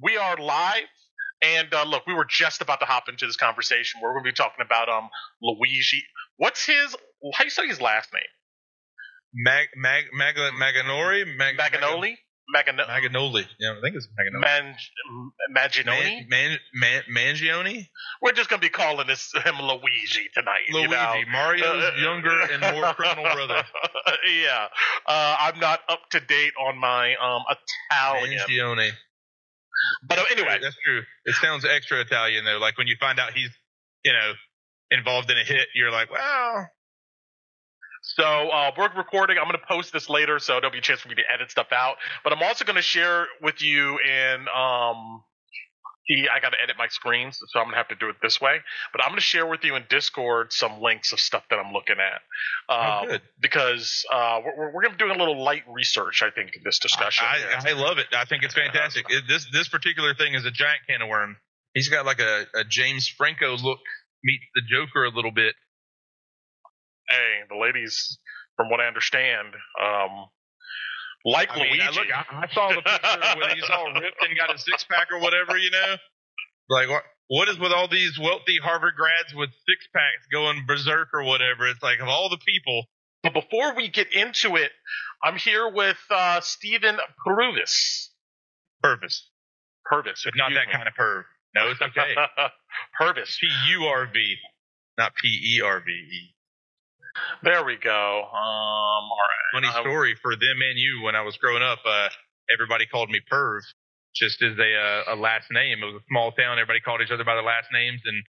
We are live, and look, we were just about to hop into this conversation where we're going to be talking about Luigi. What's his? How do you say his last name? Maganori? Maganoli? Maganoli. Yeah, I think it's Maganoli. Mangione? Mangione? We're just going to be calling him Luigi tonight. Luigi, Mario's younger and more criminal brother. Yeah. I'm not up to date on my Italian. Mangione. But anyway. That's true. It sounds extra Italian, though. Like when you find out he's, involved in a hit, you're like, wow. So we're recording. I'm going to post this later, so there'll be a chance for me to edit stuff out. But I'm also going to share with you in I got to edit my screens, so I'm going to have to do it this way. But I'm going to share with you in Discord some links of stuff that I'm looking at. Good. Because we're going to be doing a little light research, I think, in this discussion. I love it. I think it's fantastic. This particular thing is a giant can of worms. He's got like a James Franco look, meets the Joker a little bit. Hey, the ladies, from what I understand, Luigi. I saw the picture when he's all ripped and got a six-pack or whatever, Like, what is with all these wealthy Harvard grads with six-packs going berserk or whatever? It's like, of all the people. But before we get into it, I'm here with Stephen Purvis. Purvis. But not that kind of perv. No, it's okay. Purvis. P-U-R-V, not P-E-R-V-E. There we go. All right. Funny story for them and you. When I was growing up, everybody called me Perv, just as a last name. It was a small town. Everybody called each other by their last names, and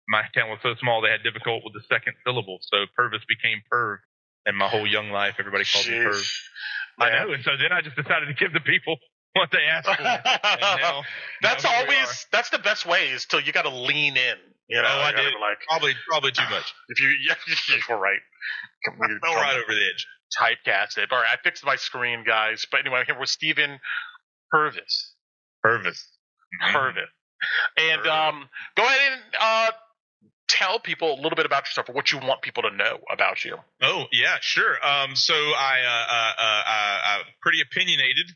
my town was so small they had difficult with the second syllable. So Purvis became Perv, and my whole young life, everybody called me Perv. I know, and so then I just decided to give the people what they asked for. And that's the best way is till you got to lean in. I did. Probably too much. You're right. Fell right over the edge. Typecast it. All right, I fixed my screen, guys. But anyway, I'm here with Stephen Purvis. Purvis. And go ahead and tell people a little bit about yourself or what you want people to know about you. Oh, yeah, sure. So I'm pretty opinionated,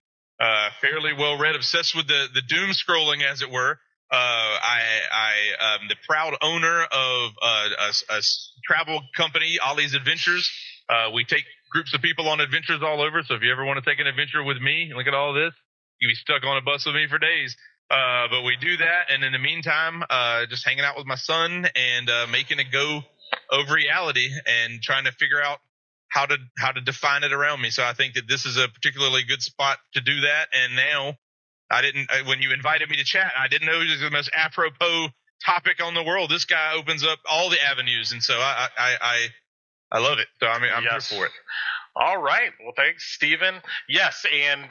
fairly well-read, obsessed with the doom scrolling, as it were. I am the proud owner of a travel company, Ollie's Adventures. We take groups of people on adventures all over. So if you ever want to take an adventure with me and look at all this, you'll be stuck on a bus with me for days. But we do that. And in the meantime, just hanging out with my son and making a go of reality and trying to figure out how to define it around me. So I think that this is a particularly good spot to do that. And now when you invited me to chat, I didn't know it was the most apropos topic on the world. This guy opens up all the avenues. And so I love it. So I'm here for it. All right. Well, thanks, Stephen. Yes. And,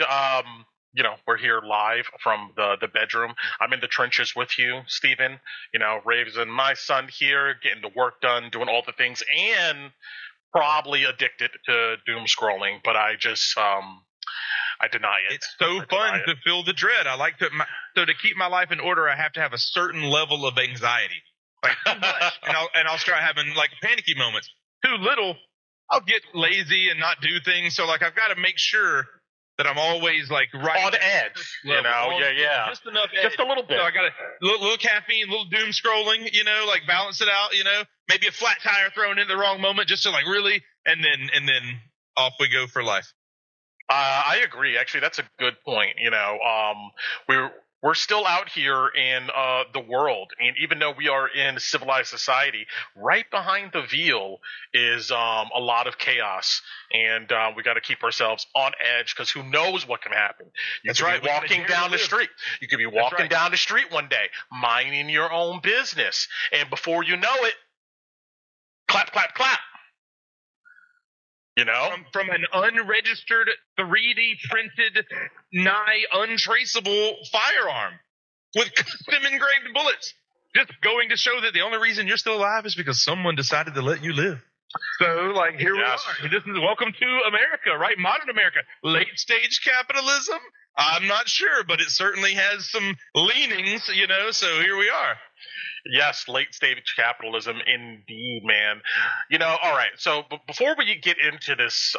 we're here live from the bedroom. I'm in the trenches with you, Stephen. Raising my son here, getting the work done, doing all the things, and probably addicted to doom scrolling. But I just, I deny it. It's so fun to feel the dread. I like to. So to keep my life in order, I have to have a certain level of anxiety. Like too much, and I'll start having like panicky moments. Too little, I'll get lazy and not do things. So like I've got to make sure that I'm always like right on the edge. Just enough edge. Just a little bit. So I got a little caffeine, a little doom scrolling. Like balance it out. Maybe a flat tire thrown in the wrong moment, just to like really, and then off we go for life. I agree. Actually, that's a good point. We're still out here in the world, and even though we are in civilized society, right behind the veil is a lot of chaos, and we got to keep ourselves on edge because who knows what can happen. You could be walking down the street. You could be walking down the street one day, minding your own business, and before you know it, clap, clap, clap. From an unregistered 3D printed, nigh untraceable firearm with custom engraved bullets. Just going to show that the only reason you're still alive is because someone decided to let you live. So, here we are. This is welcome to America, right? Modern America. Late stage capitalism. I'm not sure, but it certainly has some leanings, so here we are. Yes, late stage capitalism, indeed, man. All right. So before we get into this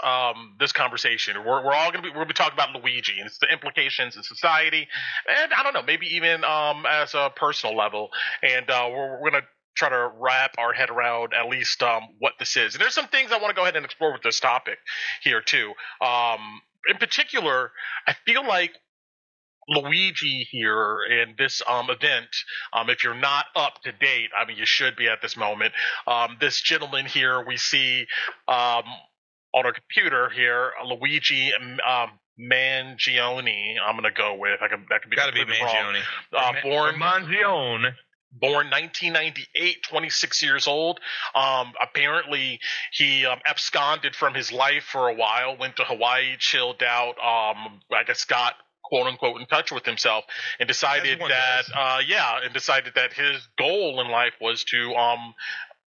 conversation, we're all we'll be talking about Luigi and the implications in society, and I don't know, maybe even as a personal level. And we're gonna try to wrap our head around at least what this is. And there's some things I want to go ahead and explore with this topic here too. In particular, I feel like Luigi here in this event. If you're not up to date, I mean, you should be at this moment. This gentleman here we see on our computer here, Luigi Mangione. I'm gonna go with. That could be Gotta be Mangione. Mangione. Born 1998, 26 years old. Apparently, he absconded from his life for a while, went to Hawaii, chilled out. I guess got quote unquote in touch with himself and decided that his goal in life was to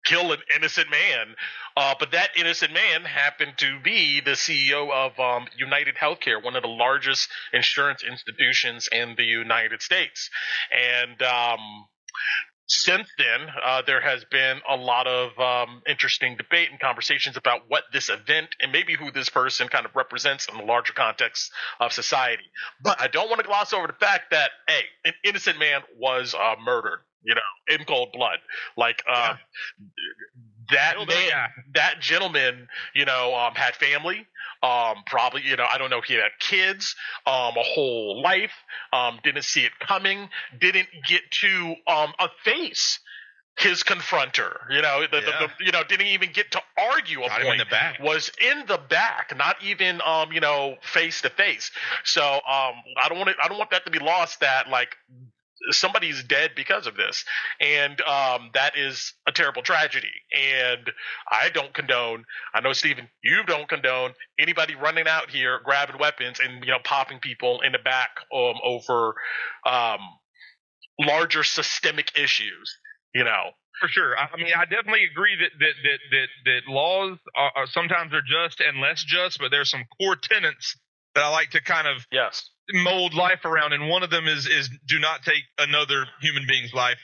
kill an innocent man. But that innocent man happened to be the CEO of United Healthcare, one of the largest insurance institutions in the United States. And since then, there has been a lot of interesting debate and conversations about what this event and maybe who this person kind of represents in the larger context of society. But I don't want to gloss over the fact that, hey, an innocent man was murdered, in cold blood. Like, that gentleman, had family. Probably, I don't know if he had kids, a whole life, didn't see it coming, didn't get to face his confronter, didn't even get to argue a point. Was in the back, not even face to face. So I don't want that to be lost that like somebody's dead because of this, and that is a terrible tragedy. And I don't condone. I know, Stephen, you don't condone anybody running out here grabbing weapons and popping people in the back over larger systemic issues. For sure. I mean, I definitely agree that laws are sometimes are just and less just, but there's some core tenets that I like to kind of mold life around, and one of them is do not take another human being's life.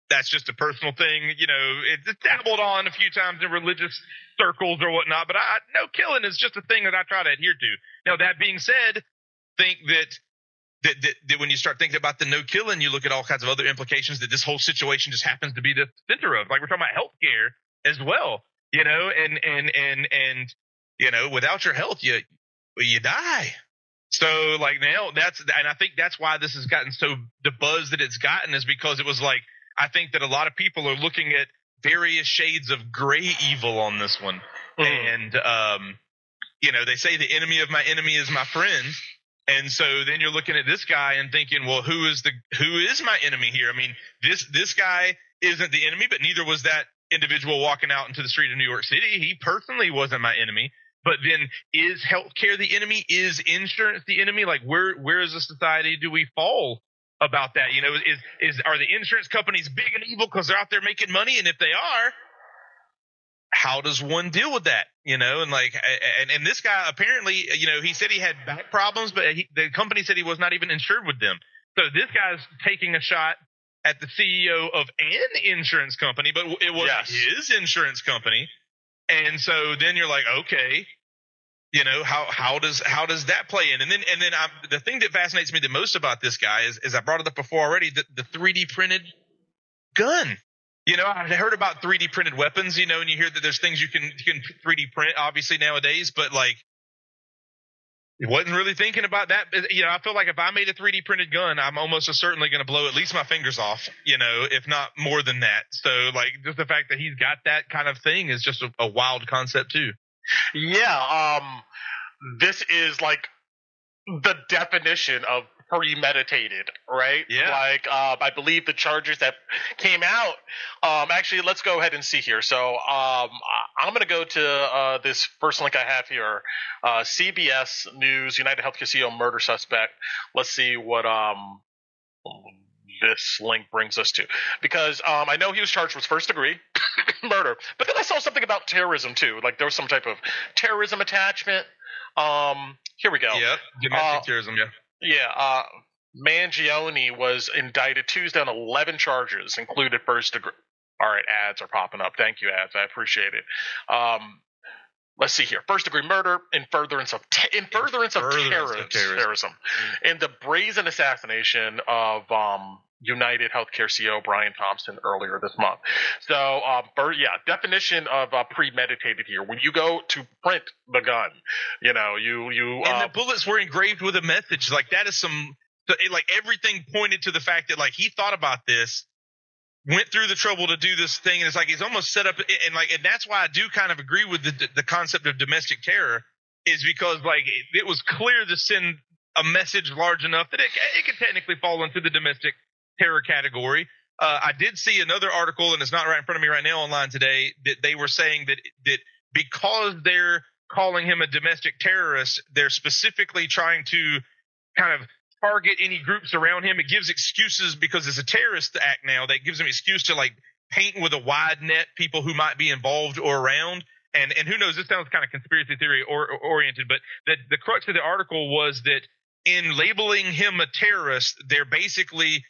That's just a personal thing, it's dabbled on a few times in religious circles or whatnot, but no killing is just a thing that I try to adhere to. Now, that being said, think that when you start thinking about the no killing, you look at all kinds of other implications that this whole situation just happens to be the center of. Like, we're talking about healthcare as well, and without your health, you die. So like now and I think that's why this has gotten so the buzz that it's gotten is because it was like, I think that a lot of people are looking at various shades of gray evil on this one. And, they say the enemy of my enemy is my friend. And so then you're looking at this guy and thinking, well, who is my enemy here? I mean, this guy isn't the enemy, but neither was that individual walking out into the street of New York City. He personally wasn't my enemy. But then, is healthcare the enemy? Is insurance the enemy? Like, where as a society do we fall about that? Are the insurance companies big and evil because they're out there making money? And if they are, how does one deal with that? And this guy apparently, he said he had back problems, but the company said he was not even insured with them. So this guy's taking a shot at the CEO of an insurance company, but it wasn't his insurance company. And so then you're like, okay, how does that play in? And then the thing that fascinates me the most about this guy is I brought it up before already, the 3D printed gun. I heard about 3D printed weapons, and you hear that there's things you can 3D print obviously nowadays, but like, wasn't really thinking about that. I feel like if I made a 3D printed gun, I'm almost certainly going to blow at least my fingers off, if not more than that. So like, just the fact that he's got that kind of thing is just a wild concept too. Yeah. This is like the definition of premeditated, right? Yeah. Like, I believe the charges that came out, actually, let's go ahead and see here. So, I'm going to go to, this first link I have here, CBS News, United Healthcare CEO murder suspect. Let's see what, this link brings us to, because, I know he was charged with first degree murder, but then I saw something about terrorism too. Like, there was some type of terrorism attachment. Here we go. Yep. Domestic terrorism. Yeah. Yeah, Mangione was indicted Tuesday on 11 charges, included first degree. All right, ads are popping up. Thank you, ads. I appreciate it. Um, let's see here: first degree murder in furtherance of terrorism, and the brazen assassination of United Healthcare CEO Brian Thompson earlier this month. So, definition of premeditated here. When you go to print the gun, you and the bullets were engraved with a message. Like that is like everything pointed to the fact that like he thought about this, went through the trouble to do this thing, and it's like he's almost set up, and that's why I do kind of agree with the concept of domestic terror, is because like it was clear to send a message large enough that it could technically fall into the domestic terror category. I did see another article, and it's not right in front of me right now online today, that they were saying that because they're calling him a domestic terrorist, they're specifically trying to kind of target any groups around him. It gives excuses because it's a terrorist act now. That gives him an excuse to like paint with a wide net people who might be involved or around. And who knows, this sounds kind of conspiracy theory oriented, but the crux of the article was that in labeling him a terrorist, they're basically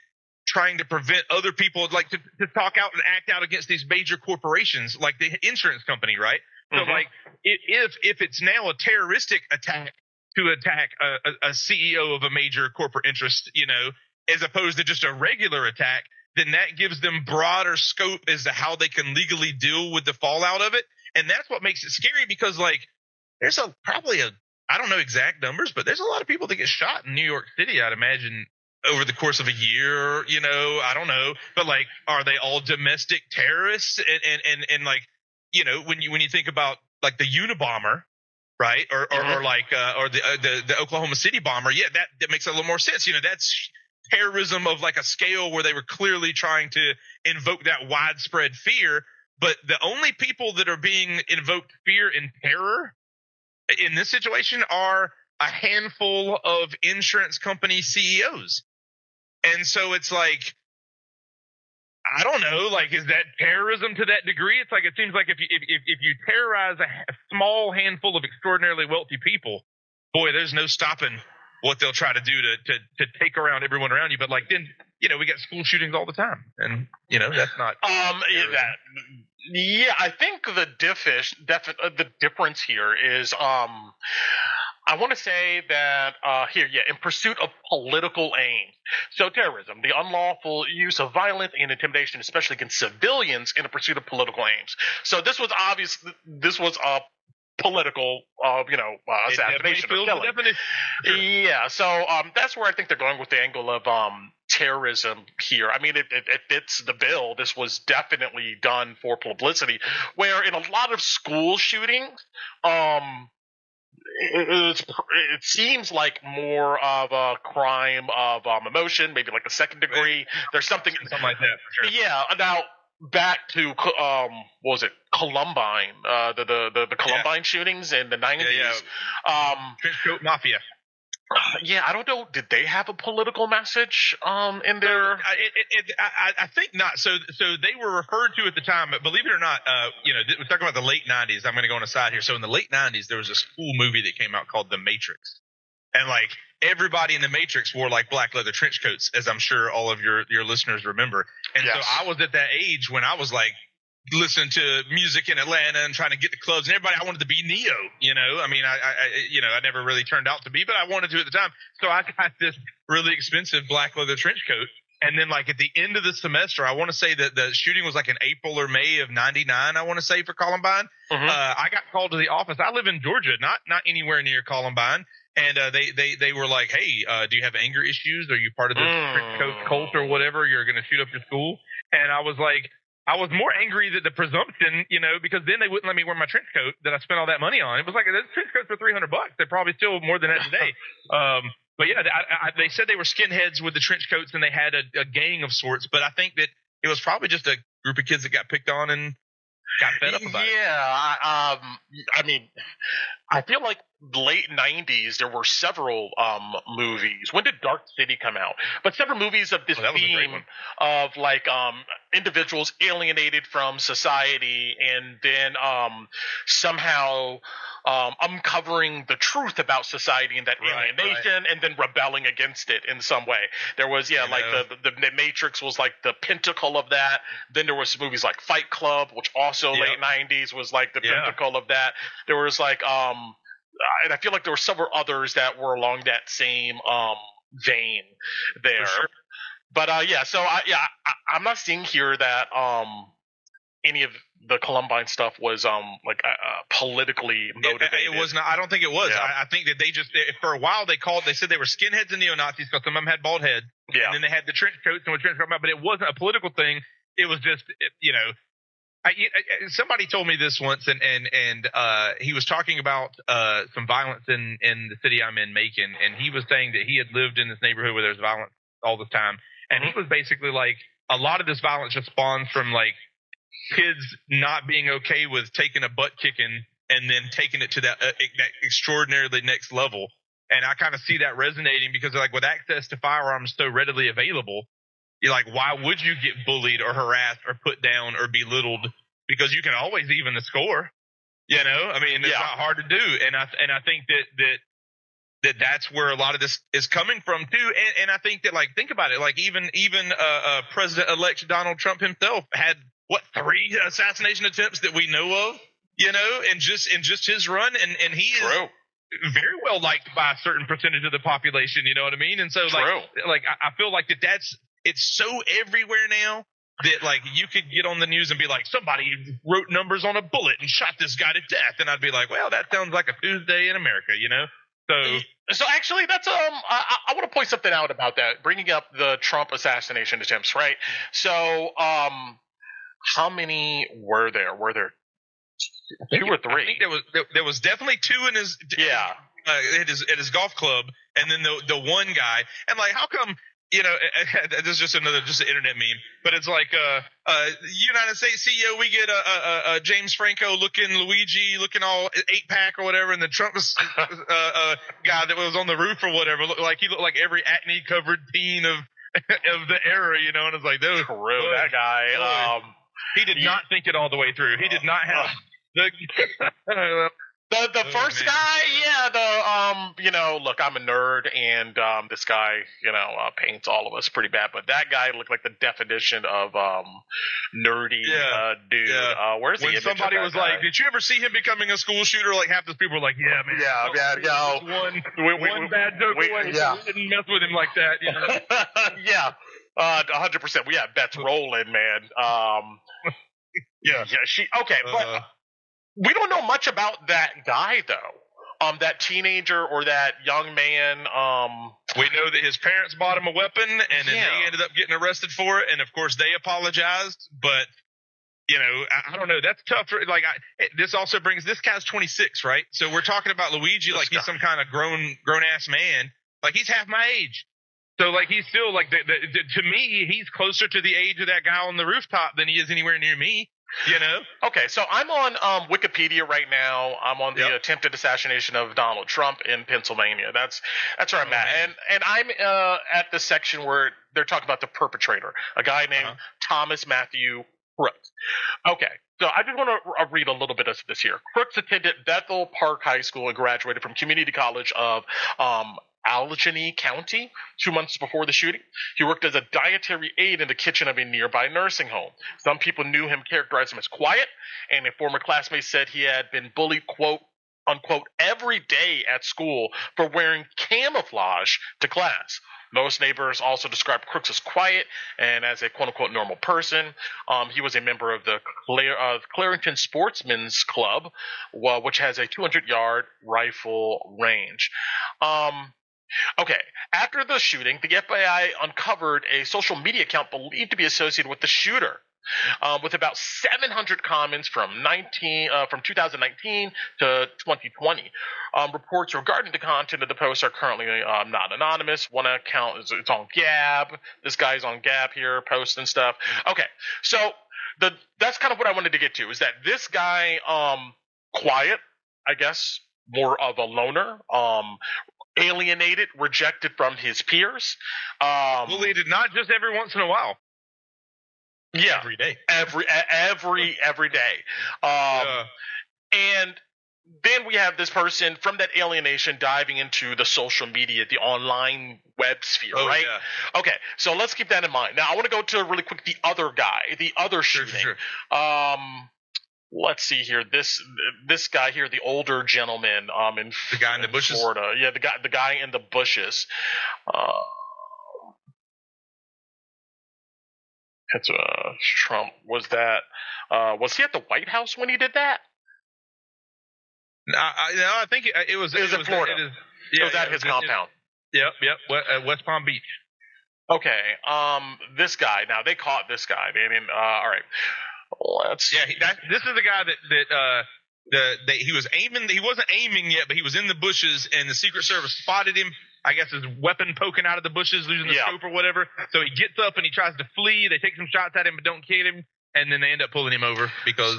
trying to prevent other people like to talk out and act out against these major corporations like the insurance company, right? So like if it's now a terroristic attack to attack a CEO of a major corporate interest, as opposed to just a regular attack, then that gives them broader scope as to how they can legally deal with the fallout of it. And that's what makes it scary, because like there's I don't know exact numbers, but there's a lot of people that get shot in New York City, I'd imagine, over the course of a year, I don't know. But like, are they all domestic terrorists? And like, when you think about like the Unabomber, right? Or the Oklahoma City bomber. Yeah, that makes a little more sense. That's terrorism of like a scale where they were clearly trying to invoke that widespread fear. But the only people that are being invoked fear and terror in this situation are a handful of insurance company CEOs. And so it's like, I don't know, like, is that terrorism to that degree? It's like, it seems like if you terrorize a small handful of extraordinarily wealthy people, boy, there's no stopping what they'll try to do to take around everyone around you. But like, then, we get school shootings all the time, and that's not. Yeah, I think the difference here is I want to say that in pursuit of political aims. So terrorism, the unlawful use of violence and intimidation, especially against civilians, in the pursuit of political aims. So this was a political, assassination or killing. Sure. Yeah, so that's where I think they're going with the angle of terrorism here. I mean, it fits the bill. This was definitely done for publicity, where in a lot of school shootings, it seems like more of a crime of emotion, maybe like the second degree. There's something like that. For sure. Yeah. Now back to what was it? Columbine, the Columbine shootings in the 90s. Trench coat mafia. Yeah, I don't know. Did they have a political message in their? I think not. So they were referred to at the time, but believe it or not, we're talking about the late 90s. I'm going to go on a side here. So in the late 90s, there was a cool movie that came out called The Matrix, and like everybody in The Matrix wore like black leather trench coats, as I'm sure all of your listeners remember. And yes. So I was at that age when I was like listening to music in Atlanta and trying to get the clubs, and everybody, I wanted to be Neo, I mean, I never really turned out to be, but I wanted to at the time. So I got this really expensive black leather trench coat. And then like at the end of the semester, I want to say that the shooting was like in April or May of 99, I want to say, for Columbine. I got called to the office. I live in Georgia, not anywhere near Columbine. And they were like, hey, do you have anger issues? Are you part of this trench coat cult or whatever? You're going to shoot up your school? And I was like, I was more angry that the presumption, because then they wouldn't let me wear my trench coat that I spent all that money on. It was like, this trench coat's for $300. They're probably still more than that today. But yeah, they said they were skinheads with the trench coats, and they had a gang of sorts. But I think that it was probably just a group of kids that got picked on and got fed up about it. Yeah, I mean, I feel like late 90s there were several movies. When did Dark City come out? But several movies of this theme of like individuals alienated from society, and then somehow uncovering the truth about society and that alienation, and then rebelling against it in some way. There was the Matrix was like the pinnacle of that. Then there was movies like Fight Club, which also late 90s was like the pinnacle of that. There was like and I feel like there were several others that were along that same vein there. For sure. But I'm not seeing here that any of the Columbine stuff was politically motivated. It was not. I don't think it was. Yeah. I think that they just for a while they said they were skinheads and neo-Nazis because some of them had bald heads. Yeah. And then they had the trench coats and what trench coat about, but it wasn't a political thing. It was just somebody told me this once, and he was talking about some violence in the city I'm in, Macon, and he was saying that he had lived in this neighborhood where there's violence all the time, and he was basically like, a lot of this violence just spawns from like kids not being okay with taking a butt kicking and then taking it to that extraordinarily next level. And I kind of see that resonating because like with access to firearms so readily available, you're like, why would you get bullied or harassed or put down or belittled? Because you can always even the score, I mean, it's not hard to do. And I think that's where a lot of this is coming from too. And I think that, like, think about it. Like even President-elect Donald Trump himself had 3 assassination attempts that we know of, and just his run. And he is very well liked by a certain percentage of the population. You know what I mean? And so I feel like it's so everywhere now that like you could get on the news and be like, somebody wrote numbers on a bullet and shot this guy to death. And I'd be like, well, that sounds like a Tuesday in America, So actually, that's I want to point something out about that, bringing up the Trump assassination attempts, right? So, how many were there? Were there 2 or 3? I think there was definitely 2 in his at his golf club, and then the one guy, and like, how come? This is just an internet meme, but it's like, United States CEO, we get a James Franco looking Luigi looking all 8-pack or whatever, and the Trump guy that was on the roof or whatever looked like every acne covered teen of the era, and it's like, dude, that guy, he did not think it all the way through. He did not have the first guy, look, I'm a nerd, and this guy, paints all of us pretty bad, but that guy looked like the definition of nerdy dude. Where's when somebody was guy? Like, did you ever see him becoming a school shooter? Like, half those people were like, yeah, man. One bad joke away. We didn't mess with him like that. Yeah, 100%. We have bets rolling, man. But we don't know much about that guy, though. That teenager or that young man. We know that his parents bought him a weapon, and then they ended up getting arrested for it. And of course, they apologized. But I don't know. That's tough. This also brings, this guy's 26, right? So we're talking about Luigi like he's some kind of grown ass man. Like, he's half my age. So like, he's still like to me, he's closer to the age of that guy on the rooftop than he is anywhere near me. Okay, so I'm on Wikipedia right now. I'm on the attempted assassination of Donald Trump in Pennsylvania. That's where I'm at, and I'm at the section where they're talking about the perpetrator, a guy named Thomas Matthew Crooks. Okay, so I just want to read a little bit of this here. Crooks attended Bethel Park High School and graduated from Community College of Allegheny County 2 months before the shooting. He worked as a dietary aide in the kitchen of a nearby nursing home. Some people knew him, characterized him as quiet, and a former classmate said he had been bullied, quote unquote, every day at school for wearing camouflage to class. Most neighbors also described Crooks as quiet and as a quote-unquote normal person. He was a member of the Clarington Sportsman's Club, which has a 200-yard rifle range. Okay, after the shooting, the FBI uncovered a social media account believed to be associated with the shooter, with about 700 comments from 2019 to 2020. Reports regarding the content of the posts are currently not anonymous. One account it's on Gab. This guy's on Gab here, posting stuff. Okay, so that's kind of what I wanted to get to, is that this guy, quiet, I guess, more of a loner, alienated, rejected from his peers. Bullied not just every once in a while. Yeah, every day. Every day. And then we have this person from that alienation diving into the social media, the online web sphere, right? Yeah. Okay, so let's keep that in mind. Now, I want to go to really quick the other guy, the other shooting. Sure. Let's see here. This guy here, the older gentleman, in The guy in the bushes? Florida. Yeah, the guy in the bushes. It's Trump. Was was he at the White House when he did that? I think it was in Florida. It was at his compound. Yep. West Palm Beach. Okay. This guy. Now they caught this guy. I mean, all right. Let's. Yeah. This is the guy that he was aiming. He wasn't aiming yet, but he was in the bushes, and the Secret Service spotted him. I guess his weapon poking out of the bushes, losing the scope or whatever. So he gets up and he tries to flee. They take some shots at him, but don't kill him. And then they end up pulling him over because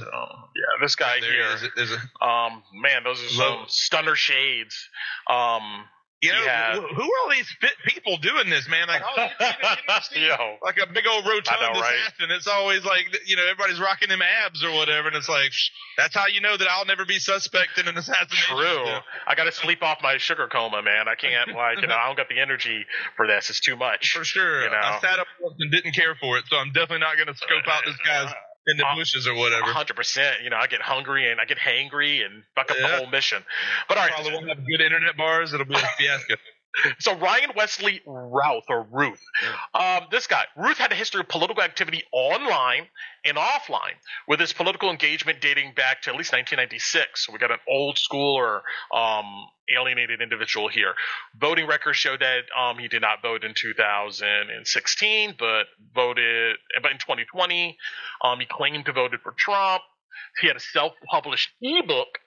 this guy here. Man, those are some stunner shades. Who are all these fit people doing this, man? Like, like a big old rotund assassin. It's always like, everybody's rocking them abs or whatever, and it's like, that's how you know that I'll never be suspect in an assassination. True. I got to sleep off my sugar coma, man. I can't, I don't got the energy for this. It's too much. For sure. I sat up once and didn't care for it, so I'm definitely not going to scope out this guy's in the bushes or whatever. 100%. I get hungry and I get hangry and fuck up the whole mission. But all right. Probably won't have good internet bars. It'll be a fiasco. So Ryan Wesley Ruth. This guy, Ruth had a history of political activity online and offline, with his political engagement dating back to at least 1996. So we got an old school or alienated individual here. Voting records show that he did not vote in 2016, but in 2020. He claimed to vote for Trump. He had a self-published ebook.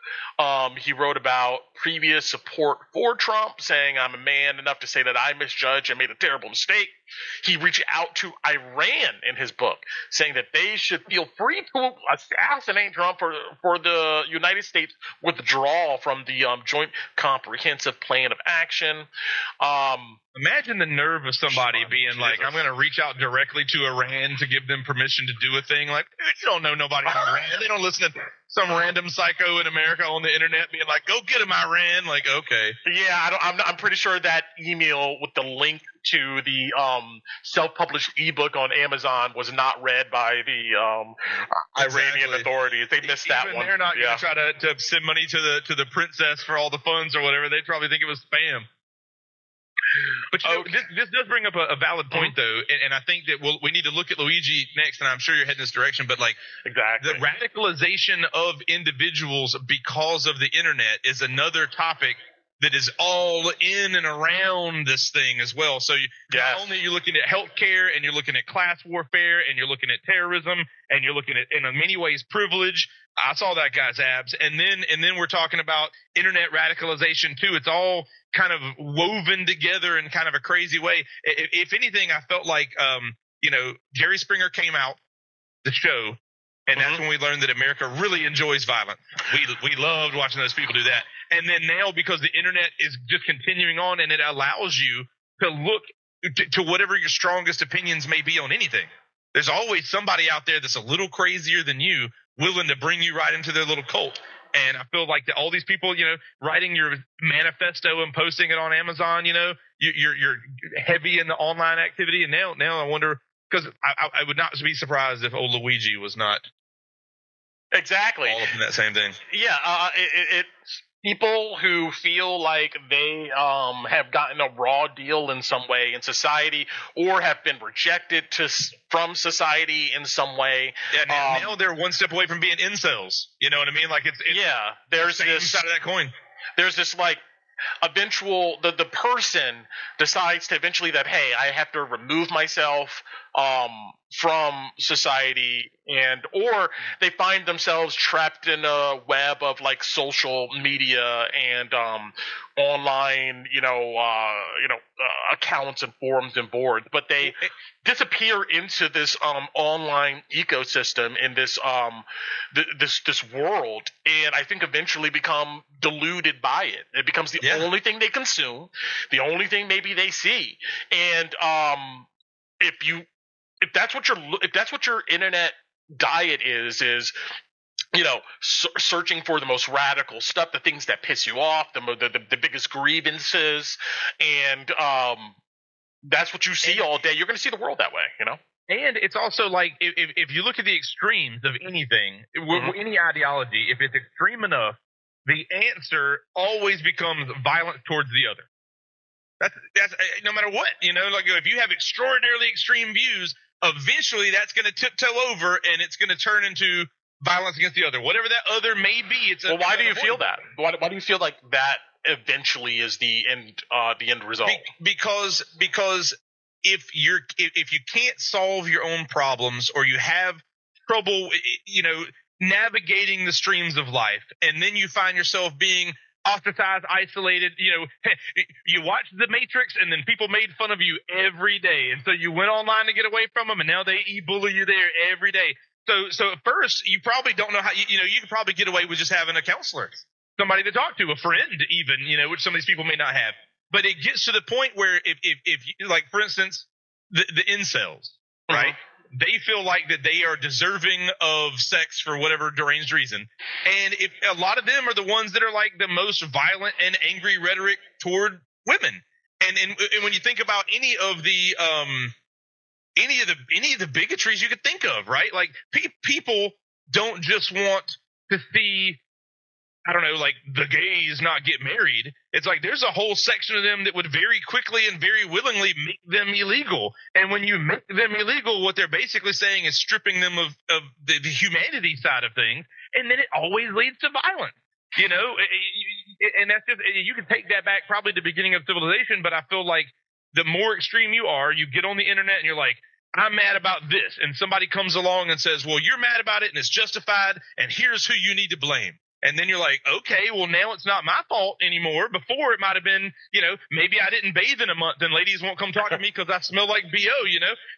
He wrote about previous support for Trump, saying, I'm a man enough to say that I misjudged and made a terrible mistake. He reached out to Iran in his book, saying that they should feel free to assassinate Trump for the United States withdrawal from the Joint Comprehensive Plan of Action. Imagine the nerve of somebody being like, I'm going to reach out directly to Iran to give them permission to do a thing. Like, dude, you don't know nobody in Iran. They don't listen to some random psycho in America on the internet being like, go get him, Iran. Like, okay. Yeah, I'm pretty sure that email with the link to the self-published ebook on Amazon was not read by the Iranian authorities. They missed that one. They're not going to try to send money to the princess for all the funds or whatever. They probably think it was spam. But this does bring up a valid point, though, and I think that we need to look at Luigi next, and I'm sure you're heading this direction. But exactly, the radicalization of individuals because of the internet is another topic that is all in and around this thing as well. So not only you're looking at healthcare, and you're looking at class warfare, and you're looking at terrorism, and you're looking at, in many ways, privilege. I saw that guy's abs, and then we're talking about internet radicalization too. It's all kind of woven together in kind of a crazy way. If anything, I felt like Jerry Springer came out the show, and that's when we learned that America really enjoys violence. We loved watching those people do that. And then now, because the internet is just continuing on, and it allows you to look to whatever your strongest opinions may be on anything. There's always somebody out there that's a little crazier than you, willing to bring you right into their little cult. And I feel like all these people, writing your manifesto and posting it on Amazon, you're heavy in the online activity. And now I wonder, because I would not be surprised if old Luigi was not exactly all up in that same thing. Yeah, it's people who feel like they have gotten a raw deal in some way in society, or have been rejected from society in some way. Yeah, now they're one step away from being incels. You know what I mean? Like it's there's the same side of that coin. There's this eventual the person decides to eventually that, hey, I have to remove myself from society, or they find themselves trapped in a web of social media and online accounts and forums and boards, but they disappear into this online ecosystem in this this world, and I think eventually become deluded by it. It becomes the only thing they consume, the only thing maybe they see. And if that's what your internet diet is searching for the most radical stuff, the things that piss you off, the biggest grievances, and that's what you see all day. You're going to see the world that way. And it's also like if you look at the extremes of anything, any ideology, if it's extreme enough, the answer always becomes violence towards the other. That's no matter what, like if you have extraordinarily extreme views, eventually that's going to tiptoe over and it's going to turn into violence against the other, whatever that other may be. Well, why do you feel that? Why do you feel like that eventually is the end result? Because if you can't solve your own problems, or you have trouble, navigating the streams of life, and then you find yourself being ostracized, isolated, you watch The Matrix and then people made fun of you every day. And so you went online to get away from them, and now they e-bully you there every day. So at first you probably don't know how, you could probably get away with just having a counselor, somebody to talk to, a friend even, which some of these people may not have. But it gets to the point where if like, for instance, the incels, right? They feel like that they are deserving of sex for whatever deranged reason. And if a lot of them are the ones that are like the most violent and angry rhetoric toward women. And when you think about any of the bigotries you could think of, right? Like people don't just want to see, I don't know, like the gays not get married. It's like there's a whole section of them that would very quickly and very willingly make them illegal. And when you make them illegal, what they're basically saying is stripping them of the humanity side of things. And then it always leads to violence, and that's just, you can take that back probably to the beginning of civilization. But I feel like the more extreme you are, you get on the internet and you're like, I'm mad about this. And somebody comes along and says, well, you're mad about it and it's justified, and here's who you need to blame. And then you're like, okay, well, now it's not my fault anymore. Before it might have been, maybe I didn't bathe in a month and ladies won't come talk to me because I smell like BO,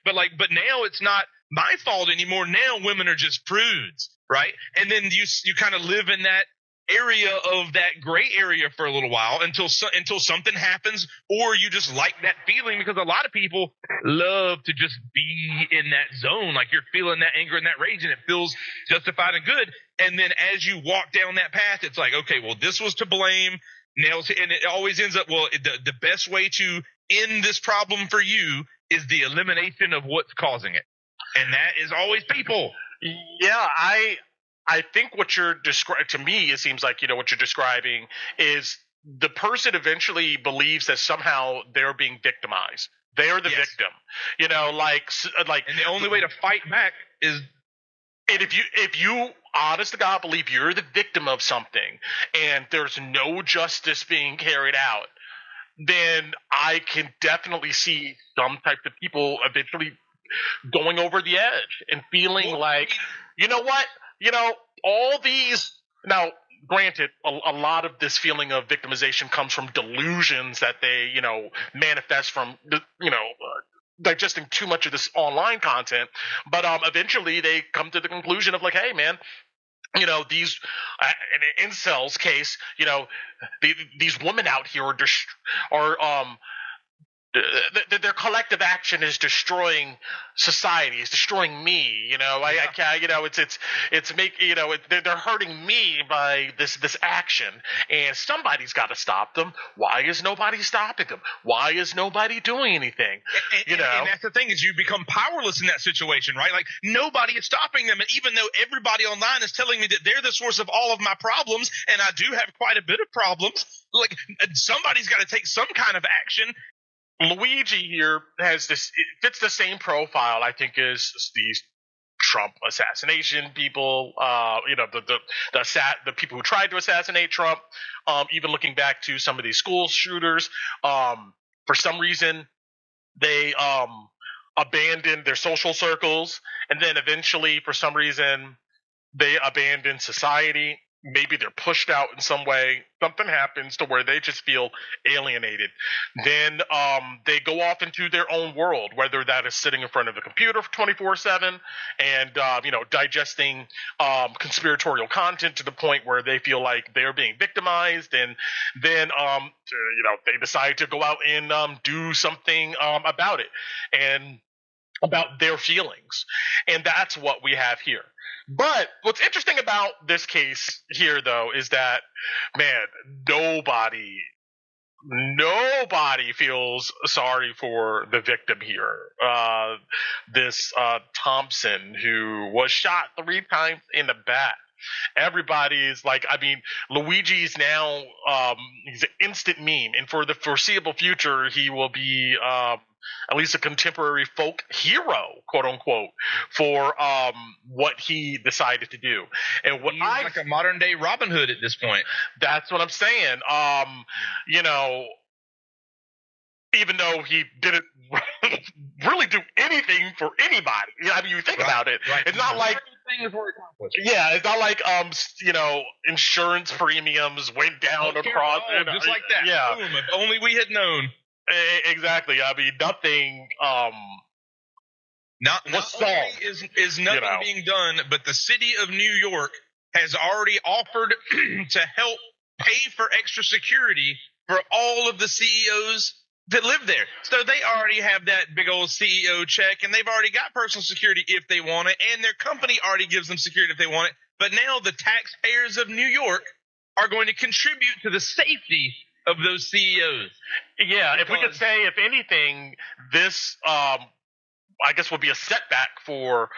but now it's not my fault anymore. Now women are just prudes, right? And then you kind of live in that area of that gray area for a little while until something happens, or you just like that feeling, because a lot of people love to just be in that zone. Like you're feeling that anger and that rage and it feels justified and good. And then as you walk down that path, it's like, okay, well, this was to blame. And it always ends up, well, the best way to end this problem for you is the elimination of what's causing it. And that is always people. Yeah, I think what you're describing, to me, it seems like, what you're describing is the person eventually believes that somehow they're being victimized. They're the victim, like. And the only way to fight back is. And if you honest to God believe you're the victim of something and there's no justice being carried out, then I can definitely see some types of people eventually going over the edge and feeling like, you know what? All these now, granted, a lot of this feeling of victimization comes from delusions that they, manifest from, digesting too much of this online content. But eventually they come to the conclusion of like, hey, man, these in an Incels case, these women out here are their collective action is destroying society. It's destroying me. They're hurting me by this action, and somebody's got to stop them. Why is nobody stopping them? Why is nobody doing anything? And that's the thing, is you become powerless in that situation, right? Like nobody is stopping them, and even though everybody online is telling me that they're the source of all of my problems, and I do have quite a bit of problems, like somebody's got to take some kind of action. Luigi here has this, it fits the same profile, I think, as these Trump assassination people, the people who tried to assassinate Trump, even looking back to some of these school shooters. For some reason, they abandoned their social circles, and then eventually, for some reason, they abandon society. Maybe they're pushed out in some way. Something happens to where they just feel alienated. Then they go off into their own world, whether that is sitting in front of the computer 24/7 and digesting conspiratorial content to the point where they feel like they're being victimized, and then they decide to go out and do something about it. And about their feelings. And that's what we have here. But what's interesting about this case here, though, is that, man, nobody feels sorry for the victim here. This Thompson, who was shot 3 times in the back. Everybody's like, I mean, Luigi's now, he's an instant meme, and for the foreseeable future, he will be at least a contemporary folk hero, quote unquote, for what he decided to do. And what He's like a modern day Robin Hood at this point. That's what I'm saying. You know, even though he didn't really do anything for anybody. I mean, you think about it. Right. It's not like it's not like you know, insurance premiums went down across. Just like that. Yeah. Boom, if only we had known. Exactly. I mean, nothing. Not solved. Only is nothing being done, but the city of New York has already offered to help pay for extra security for all of the CEOs that live there. So they already have that big old CEO check, and they've already got personal security if they want it, and their company already gives them security if they want it. But now the taxpayers of New York are going to contribute to the safety of those CEOs. Yeah, if we could say, if anything, this I guess would be a setback for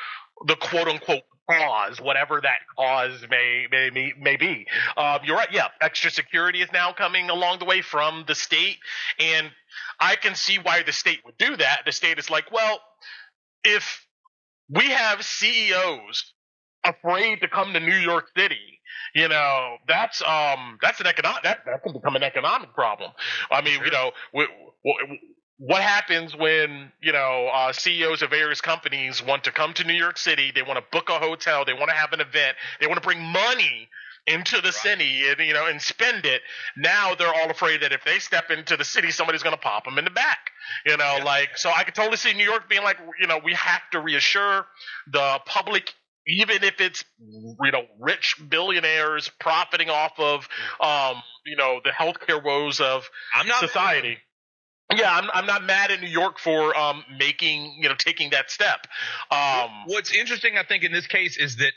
the quote unquote cause, whatever that cause may be. You're right. Yeah, extra security is now coming along the way from the state, and I can see why the state would do that. The state is like, well, if we have CEOs afraid to come to New York City, you know, that's an economic that can become an economic problem. I mean, you know, what happens when, you know, CEOs of various companies want to come to New York City? They want to book a hotel. They want to have an event. They want to bring money into the city and, you know, and spend it. Now they're all afraid that if they step into the city, somebody's going to pop them in the back. You know, so I could totally see New York being like, you know, we have to reassure the public, even if it's, you know, rich billionaires profiting off of, you know, the healthcare woes of society. Yeah, I'm not mad at New York for taking that step. What's interesting, I think, in this case is that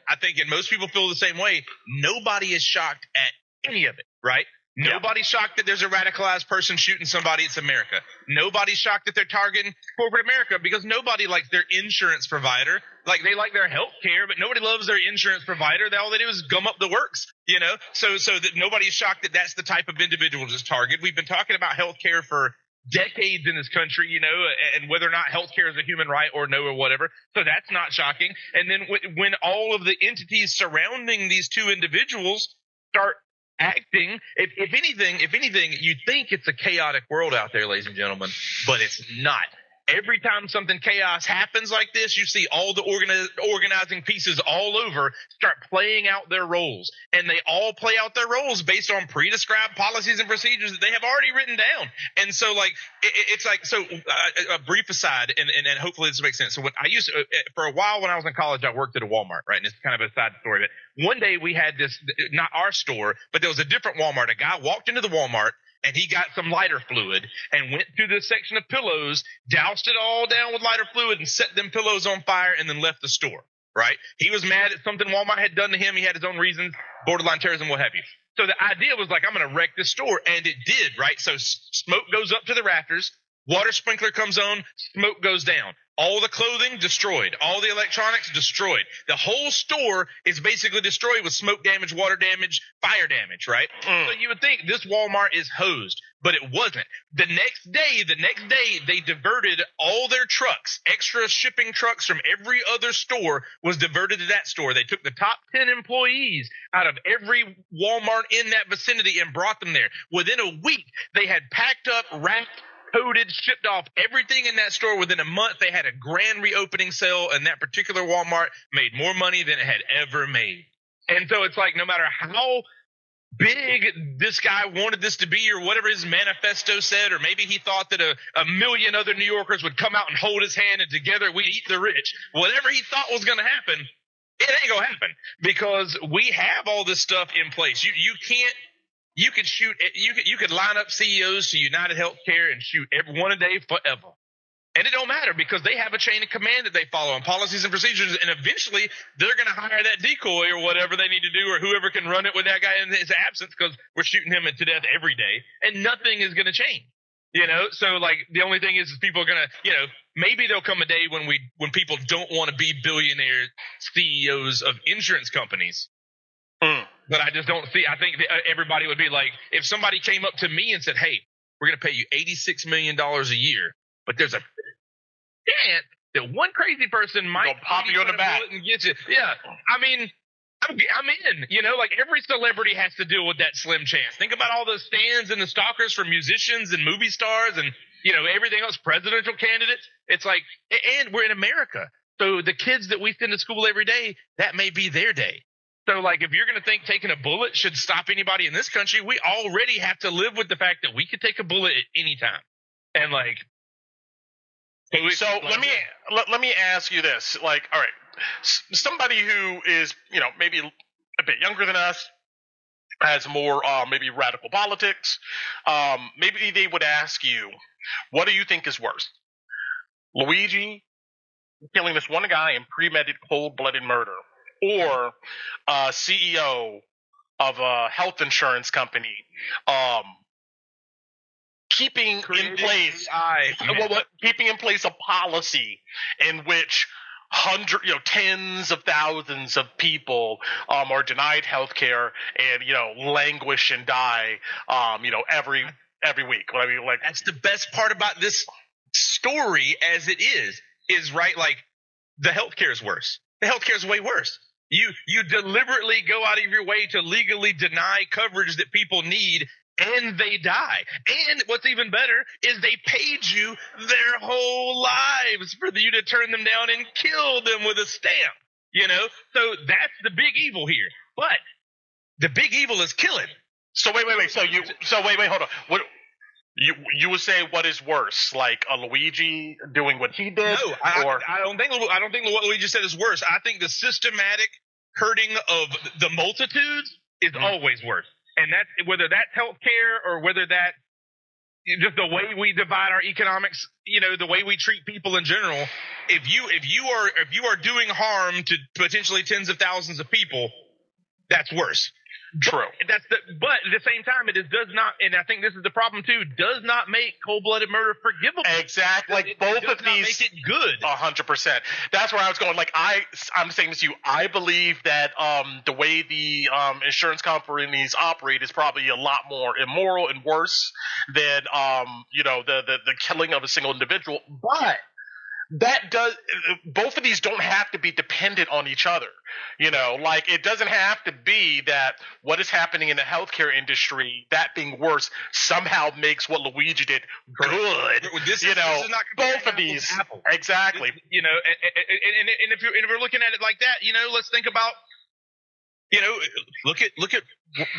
I think, and most people feel the same way, nobody is shocked at any of it, right? Yeah. Nobody's shocked that there's a radicalized person shooting somebody. It's America. Nobody's shocked that they're targeting corporate America because nobody likes their insurance provider. Like, they like their health care, but nobody loves their insurance provider. All they do is gum up the works, you know? So that nobody's shocked that that's the type of individual to target. We've been talking about health care for decades in this country, you know, and whether or not healthcare is a human right or no or whatever. So that's not shocking. And then when all of the entities surrounding these two individuals start acting, if anything, you think it's a chaotic world out there, ladies and gentlemen, but it's not. Every time something chaos happens like this, you see all the organizing pieces all over start playing out their roles. And they all play out their roles based on pre-described policies and procedures that they have already written down. And so, like, it's like, so a brief aside, and hopefully this makes sense. So when I used to, for a while when I was in college, I worked at a Walmart, right? And it's kind of a side story. But one day we had this, not our store, but there was a different Walmart. A guy walked into the Walmart, and he got some lighter fluid and went through this section of pillows, doused it all down with lighter fluid, and set them pillows on fire, and then left the store, right? He was mad at something Walmart had done to him. He had his own reasons, borderline terrorism, what have you. So the idea was like, I'm going to wreck this store, and it did, right? So smoke goes up to the rafters, water sprinkler comes on, smoke goes down. All the clothing destroyed. All the electronics destroyed. The whole store is basically destroyed with smoke damage, water damage, fire damage, right? So you would think this Walmart is hosed, but it wasn't. The next day, they diverted all their trucks. Extra shipping trucks from every other store was diverted to that store. They took the top 10 employees out of every Walmart in that vicinity and brought them there. Within a week, they had packed up, racked, coded, shipped off everything in that store. Within a month, they had a grand reopening sale, and that particular Walmart made more money than it had ever made. And so it's like, no matter how big this guy wanted this to be, or whatever his manifesto said, or maybe he thought that a million other New Yorkers would come out and hold his hand and together we eat the rich, whatever he thought was going to happen, it ain't going to happen, because we have all this stuff in place. You could line up CEOs to United Healthcare and shoot everyone a day forever. And it don't matter because they have a chain of command that they follow and policies and procedures. And eventually they're going to hire that decoy or whatever they need to do or whoever can run it with that guy in his absence because we're shooting him to death every day and nothing is going to change. So like the only thing is people are going to, maybe there'll come a day when people don't want to be billionaire CEOs of insurance companies. But I just don't see. I think everybody would be like, if somebody came up to me and said, "Hey, we're going to pay you $86 million a year, but there's a chance that one crazy person might pop you on the back and get you." Yeah, I mean, I'm in. Like every celebrity has to deal with that slim chance. Think about all the stands and the stalkers for musicians and movie stars and everything else, presidential candidates. It's like, and we're in America, so the kids that we send to school every day, that may be their day. So, like, if you're going to think taking a bullet should stop anybody in this country, we already have to live with the fact that we could take a bullet at any time. And, like, let me ask you this. Like, all right, somebody who is, maybe a bit younger than us, has more maybe radical politics, maybe they would ask you, what do you think is worse? Luigi killing this one guy in premeditated cold-blooded murder, or CEO of a health insurance company keeping in place a policy in which tens of thousands of people are denied health care and languish and die every week. I mean, like, that's the best part about this story as it is right, like the healthcare is worse. The healthcare is way worse. You deliberately go out of your way to legally deny coverage that people need, and they die. And what's even better is they paid you their whole lives for you to turn them down and kill them with a stamp. So that's the big evil here. But the big evil is killing. So wait. So wait, hold on. What you would say? What is worse, like a Luigi doing what he did? No, I don't think what Luigi said is worse. I think the systematic hurting of the multitudes is always worse, and that's whether that's healthcare or whether that just the way we divide our economics. The way we treat people in general. If you are doing harm to potentially tens of thousands of people, that's worse. True. But at the same time, does not, and I think this is the problem too, does not make cold-blooded murder forgivable. Exactly. Like both of these make it good. 100%. That's where I was going. Like I'm saying this to you. I believe that the way the insurance companies operate is probably a lot more immoral and worse than the killing of a single individual. But both of these don't have to be dependent on each other. Like it doesn't have to be that what is happening in the healthcare industry, that being worse, somehow makes what Luigi did good. This is not both of these. Exactly. And if you're looking at it like that, let's think about, look at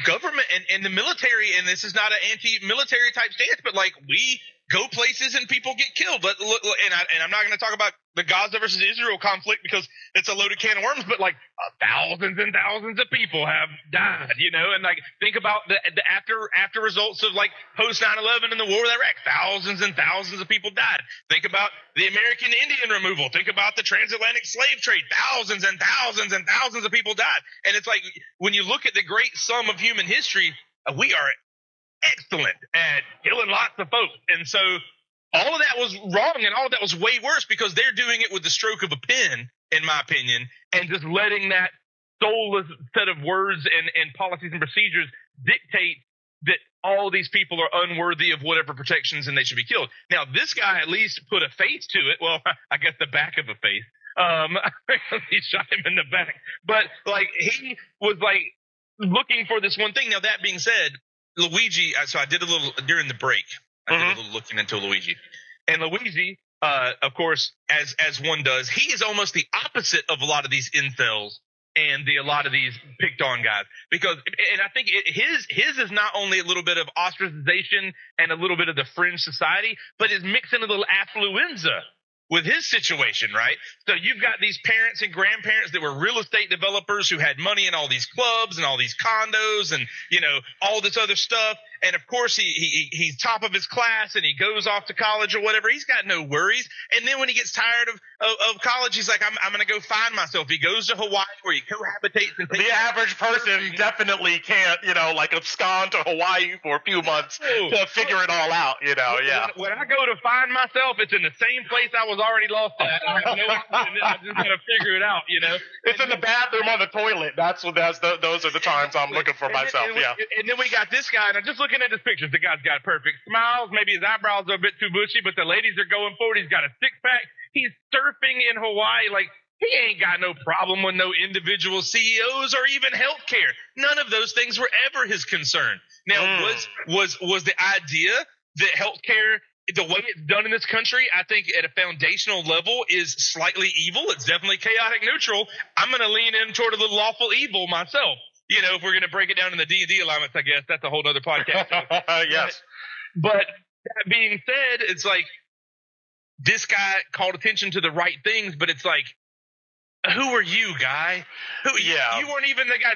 government and the military, and this is not an anti-military type stance, but like we go places and people get killed. And I'm not going to talk about the Gaza versus Israel conflict because it's a loaded can of worms, but like thousands and thousands of people have died, and like think about the after results of like post 9/11 and the war with Iraq. Thousands and thousands of people died. Think about the American Indian removal. Think about the transatlantic slave trade. Thousands and thousands and thousands of people died. And it's like when you look at the great sum of human history, we are excellent at killing lots of folks. And so all of that was wrong and all of that was way worse because they're doing it with the stroke of a pen, in my opinion, and just letting that soulless set of words and policies and procedures dictate that all these people are unworthy of whatever protections and they should be killed. Now, this guy at least put a face to it. Well, I guess the back of a face. He shot him in the back. But like he was like looking for this one thing. Now, that being said, Luigi, so I did a little during the break. I did a little looking into Luigi. And Luigi, of course, as one does, he is almost the opposite of a lot of these incels and a lot of these picked on guys. Because, and I think his is not only a little bit of ostracization and a little bit of the fringe society, but is mixing a little affluenza with his situation, right? So you've got these parents and grandparents that were real estate developers who had money in all these clubs and all these condos and, all this other stuff. And of course, he's top of his class and he goes off to college or whatever. He's got no worries. And then when he gets tired of college, he's like, I'm going to go find myself. He goes to Hawaii where he cohabitates. And the average person definitely can't, like abscond to Hawaii for a few months to figure it all out, yeah. When I go to find myself, it's in the same place I was already lost at. I have no idea. I just got to figure it out, It's in the bathroom on the toilet. Those are the times I'm looking for myself, yeah. And then we got this guy, and I'm just looking at his pictures. The guy's got perfect smiles. Maybe his eyebrows are a bit too bushy, but the ladies are going for it. He's got a six-pack. He's surfing in Hawaii. Like, he ain't got no problem with no individual CEOs or even healthcare. None of those things were ever his concern. Now, was the idea that healthcare, the way it's done in this country, I think at a foundational level is slightly evil. It's definitely chaotic neutral. I'm going to lean in toward a little lawful evil myself. If we're going to break it down in the D&D alignments, I guess that's a whole other podcast. Yes. But that being said, it's like this guy called attention to the right things, but it's like, who are you, guy? You weren't even the guy.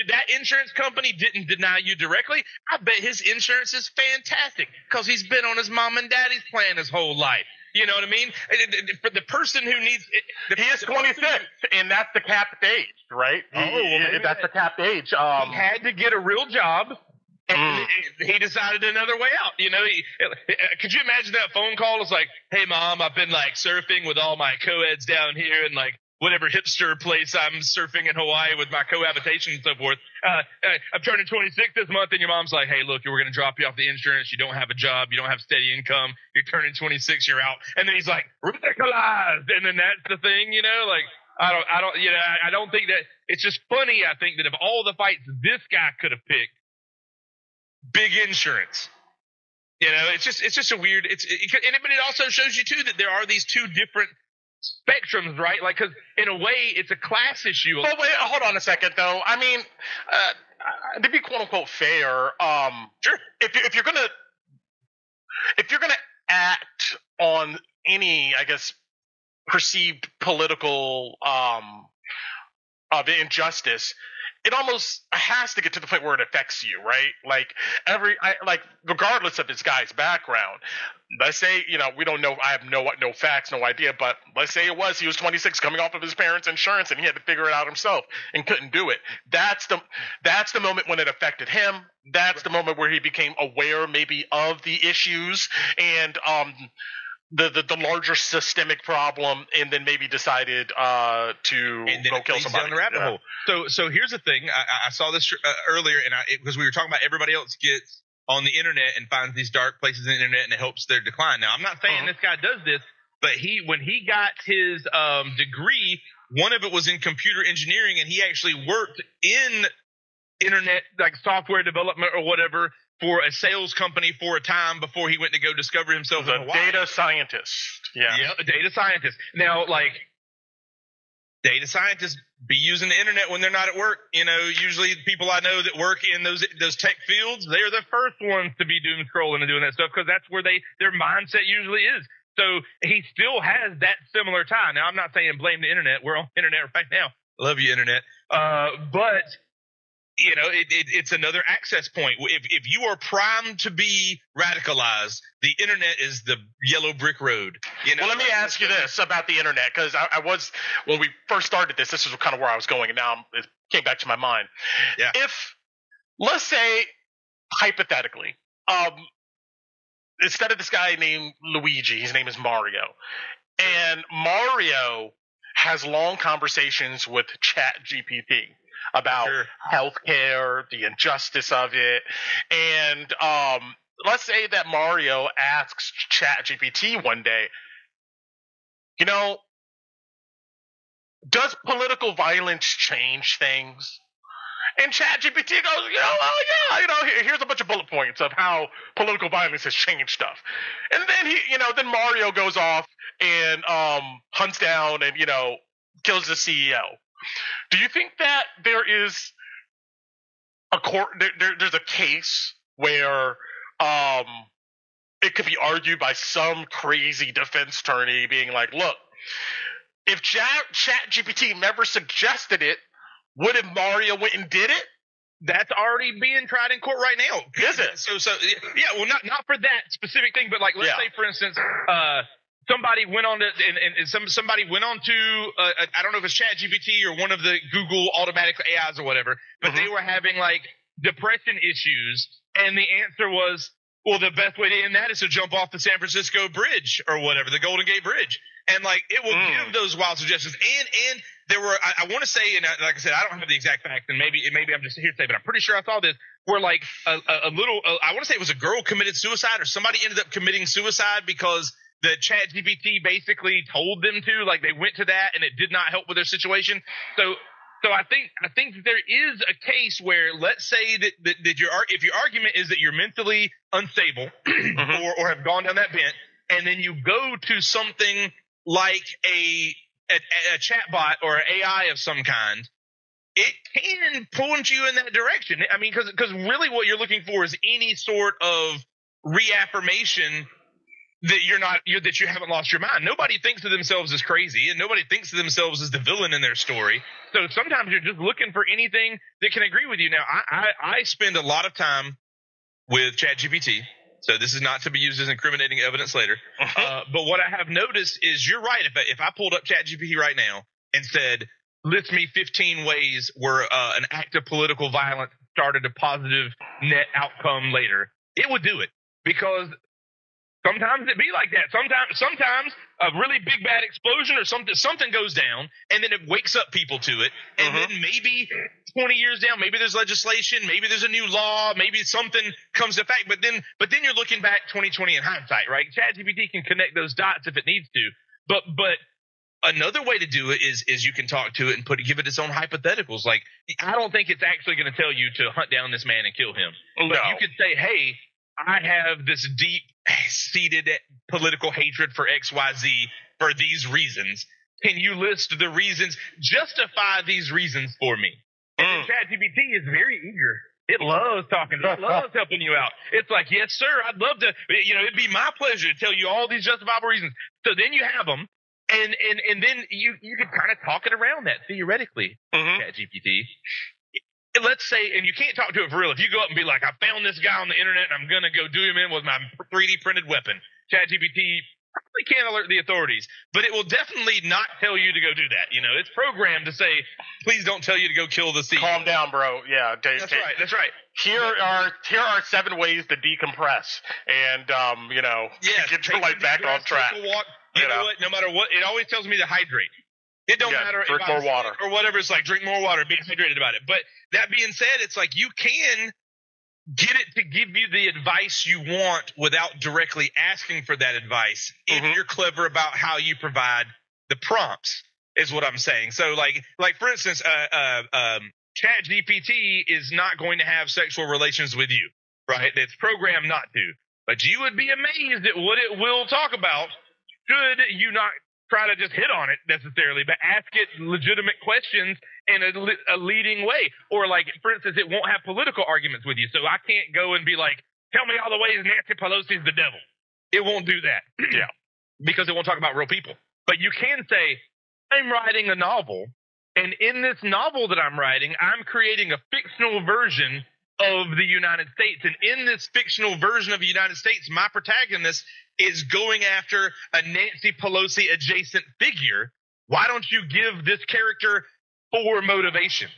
That insurance company didn't deny you directly. I bet his insurance is fantastic because he's been on his mom and daddy's plan his whole life. You know what I mean? For the person who needs it, he is 26, and that's the capped age, right? That's the capped age. He had to get a real job. And he decided another way out. Could you imagine that phone call? It's like, hey, Mom, I've been like surfing with all my co-eds down here and like whatever hipster place I'm surfing in Hawaii with my cohabitation and so forth. I'm turning 26 this month, and your mom's like, hey, look, we're going to drop you off the insurance. You don't have a job. You don't have steady income. You're turning 26. You're out. And then he's like, radicalized. And then that's the thing, like, I don't think that it's just funny. I think that of all the fights this guy could have picked, big insurance. It's just a weird. But it also shows you too that there are these two different spectrums, right? Like, because in a way, it's a class issue. But wait, hold on a second, though. I mean, to be quote unquote fair, sure. If you're gonna act on any, I guess, perceived political of injustice, it almost has to get to the point where it affects you, right? Like regardless of this guy's background. Let's say, we don't know. I have no facts, no idea. But let's say he was 26, coming off of his parents' insurance, and he had to figure it out himself and couldn't do it. That's the moment when it affected him. That's the moment where he became aware, maybe, of the issues and the larger systemic problem, and then maybe decided to go kill somebody. Down the rabbit hole. So here's the thing. I saw this earlier, and because we were talking about everybody else gets on the internet and finds these dark places in the internet and it helps their decline. Now, I'm not saying this guy does this, but when he got his degree, one of it was in computer engineering, and he actually worked in internet, like software development or whatever, for a sales company for a time before he went to go discover himself a data scientist. Yeah, a data scientist. Now, like, data scientists be using the internet when they're not at work. Usually people I know that work in those tech fields, they're the first ones to be doom scrolling and doing that stuff because that's where their mindset usually is. So he still has that similar tie. Now, I'm not saying blame the internet. We're on the internet right now. Love you, internet. But it's another access point. If you are primed to be radicalized, the internet is the yellow brick road. Well, let me ask you this about the internet, because I was, when we first started this is kind of where I was going, and now it came back to my mind. Yeah. If, let's say, hypothetically, instead of this guy named Luigi, his name is Mario, and Mario has long conversations with Chat GPT about healthcare, the injustice of it. And let's say that Mario asks Chat GPT one day, does political violence change things? And Chat GPT goes, here's a bunch of bullet points of how political violence has changed stuff. And then then Mario goes off and hunts down and, kills the CEO. Do you think that there is a court? There's a case where it could be argued by some crazy defense attorney being like, "Look, if Chat GPT never suggested it, what if Mario went and did it? that's already being tried in court right now. Is it? So yeah. Well, not for that specific thing, but like let's say for instance, somebody went on to somebody went on to I don't know if it's Chat GPT or one of the Google automatic AIs or whatever, but they were having like depression issues, and the answer was, well, the best way to end that is to jump off the San Francisco Bridge or whatever, the Golden Gate Bridge. And like it will give those wild suggestions. And there were, I want to say, and like I said, I don't have the exact facts, and maybe I'm just hearsay, but I'm pretty sure I saw this where like a little, I want to say it was a girl committed suicide, or somebody ended up committing suicide because the Chat GPT basically told them to. Like they went to that, and it did not help with their situation. So I think that there is a case where, let's say that if your argument is that you're mentally unstable or have gone down that bent, and then you go to something like a chatbot or an AI of some kind, it can point you in that direction. I mean, because really what you're looking for is any sort of reaffirmation that that you haven't lost your mind. Nobody thinks of themselves as crazy, and nobody thinks of themselves as the villain in their story. So sometimes you're just looking for anything that can agree with you. Now, I spend a lot of time with Chat GPT, so this is not to be used as incriminating evidence later. But what I have noticed is you're right. If I pulled up Chat GPT right now and said, list me 15 ways where an act of political violence started a positive net outcome later, it would do it, because sometimes it be like that. Sometimes a really big bad explosion or something goes down, and then it wakes up people to it. And then maybe 20 years down, maybe there's legislation, maybe there's a new law, maybe something comes to fact. But then you're looking back 2020 in hindsight, right? ChatGPT can connect those dots if it needs to. But another way to do it is you can talk to it and give it its own hypotheticals. Like, I don't think it's actually going to tell you to hunt down this man and kill him. But you could say, hey, I have this deep-seated political hatred for XYZ for these reasons. Can you list the reasons? Justify these reasons for me. And then ChatGPT is very eager. It loves talking. It loves helping you out. It's like, yes, sir, I'd love to. It'd be my pleasure to tell you all these justifiable reasons. So then you have them, and then you can kind of talk it around that theoretically. ChatGPT. Let's say, and you can't talk to it for real. If you go up and be like, I found this guy on the internet and I'm going to go do him in with my 3D printed weapon, ChatGPT probably can't alert the authorities, but it will definitely not tell you to go do that. It's programmed to say, please don't tell you to go kill the CEO. Calm down, bro. Yeah. That's right. Here are 7 ways to decompress and, get your life back on track. You know what? No matter what, it always tells me to hydrate. It don't matter. Drink more water. Or whatever. It's like, drink more water, be hydrated about it. But that being said, it's like you can get it to give you the advice you want without directly asking for that advice if you're clever about how you provide the prompts, is what I'm saying. So like for instance, Chat GPT is not going to have sexual relations with you, right? It's programmed not to. But you would be amazed at what it will talk about should you not try to just hit on it necessarily, but ask it legitimate questions in a leading way. Or like, for instance, it won't have political arguments with you. So I can't go and be like, tell me all the ways Nancy Pelosi's the devil. It won't do that. Because it won't talk about real people. But you can say, I'm writing a novel, and in this novel that I'm writing, I'm creating a fictional version of the United States. And in this fictional version of the United States, my protagonist is going after a Nancy Pelosi adjacent figure. Why don't you give this character 4 motivations?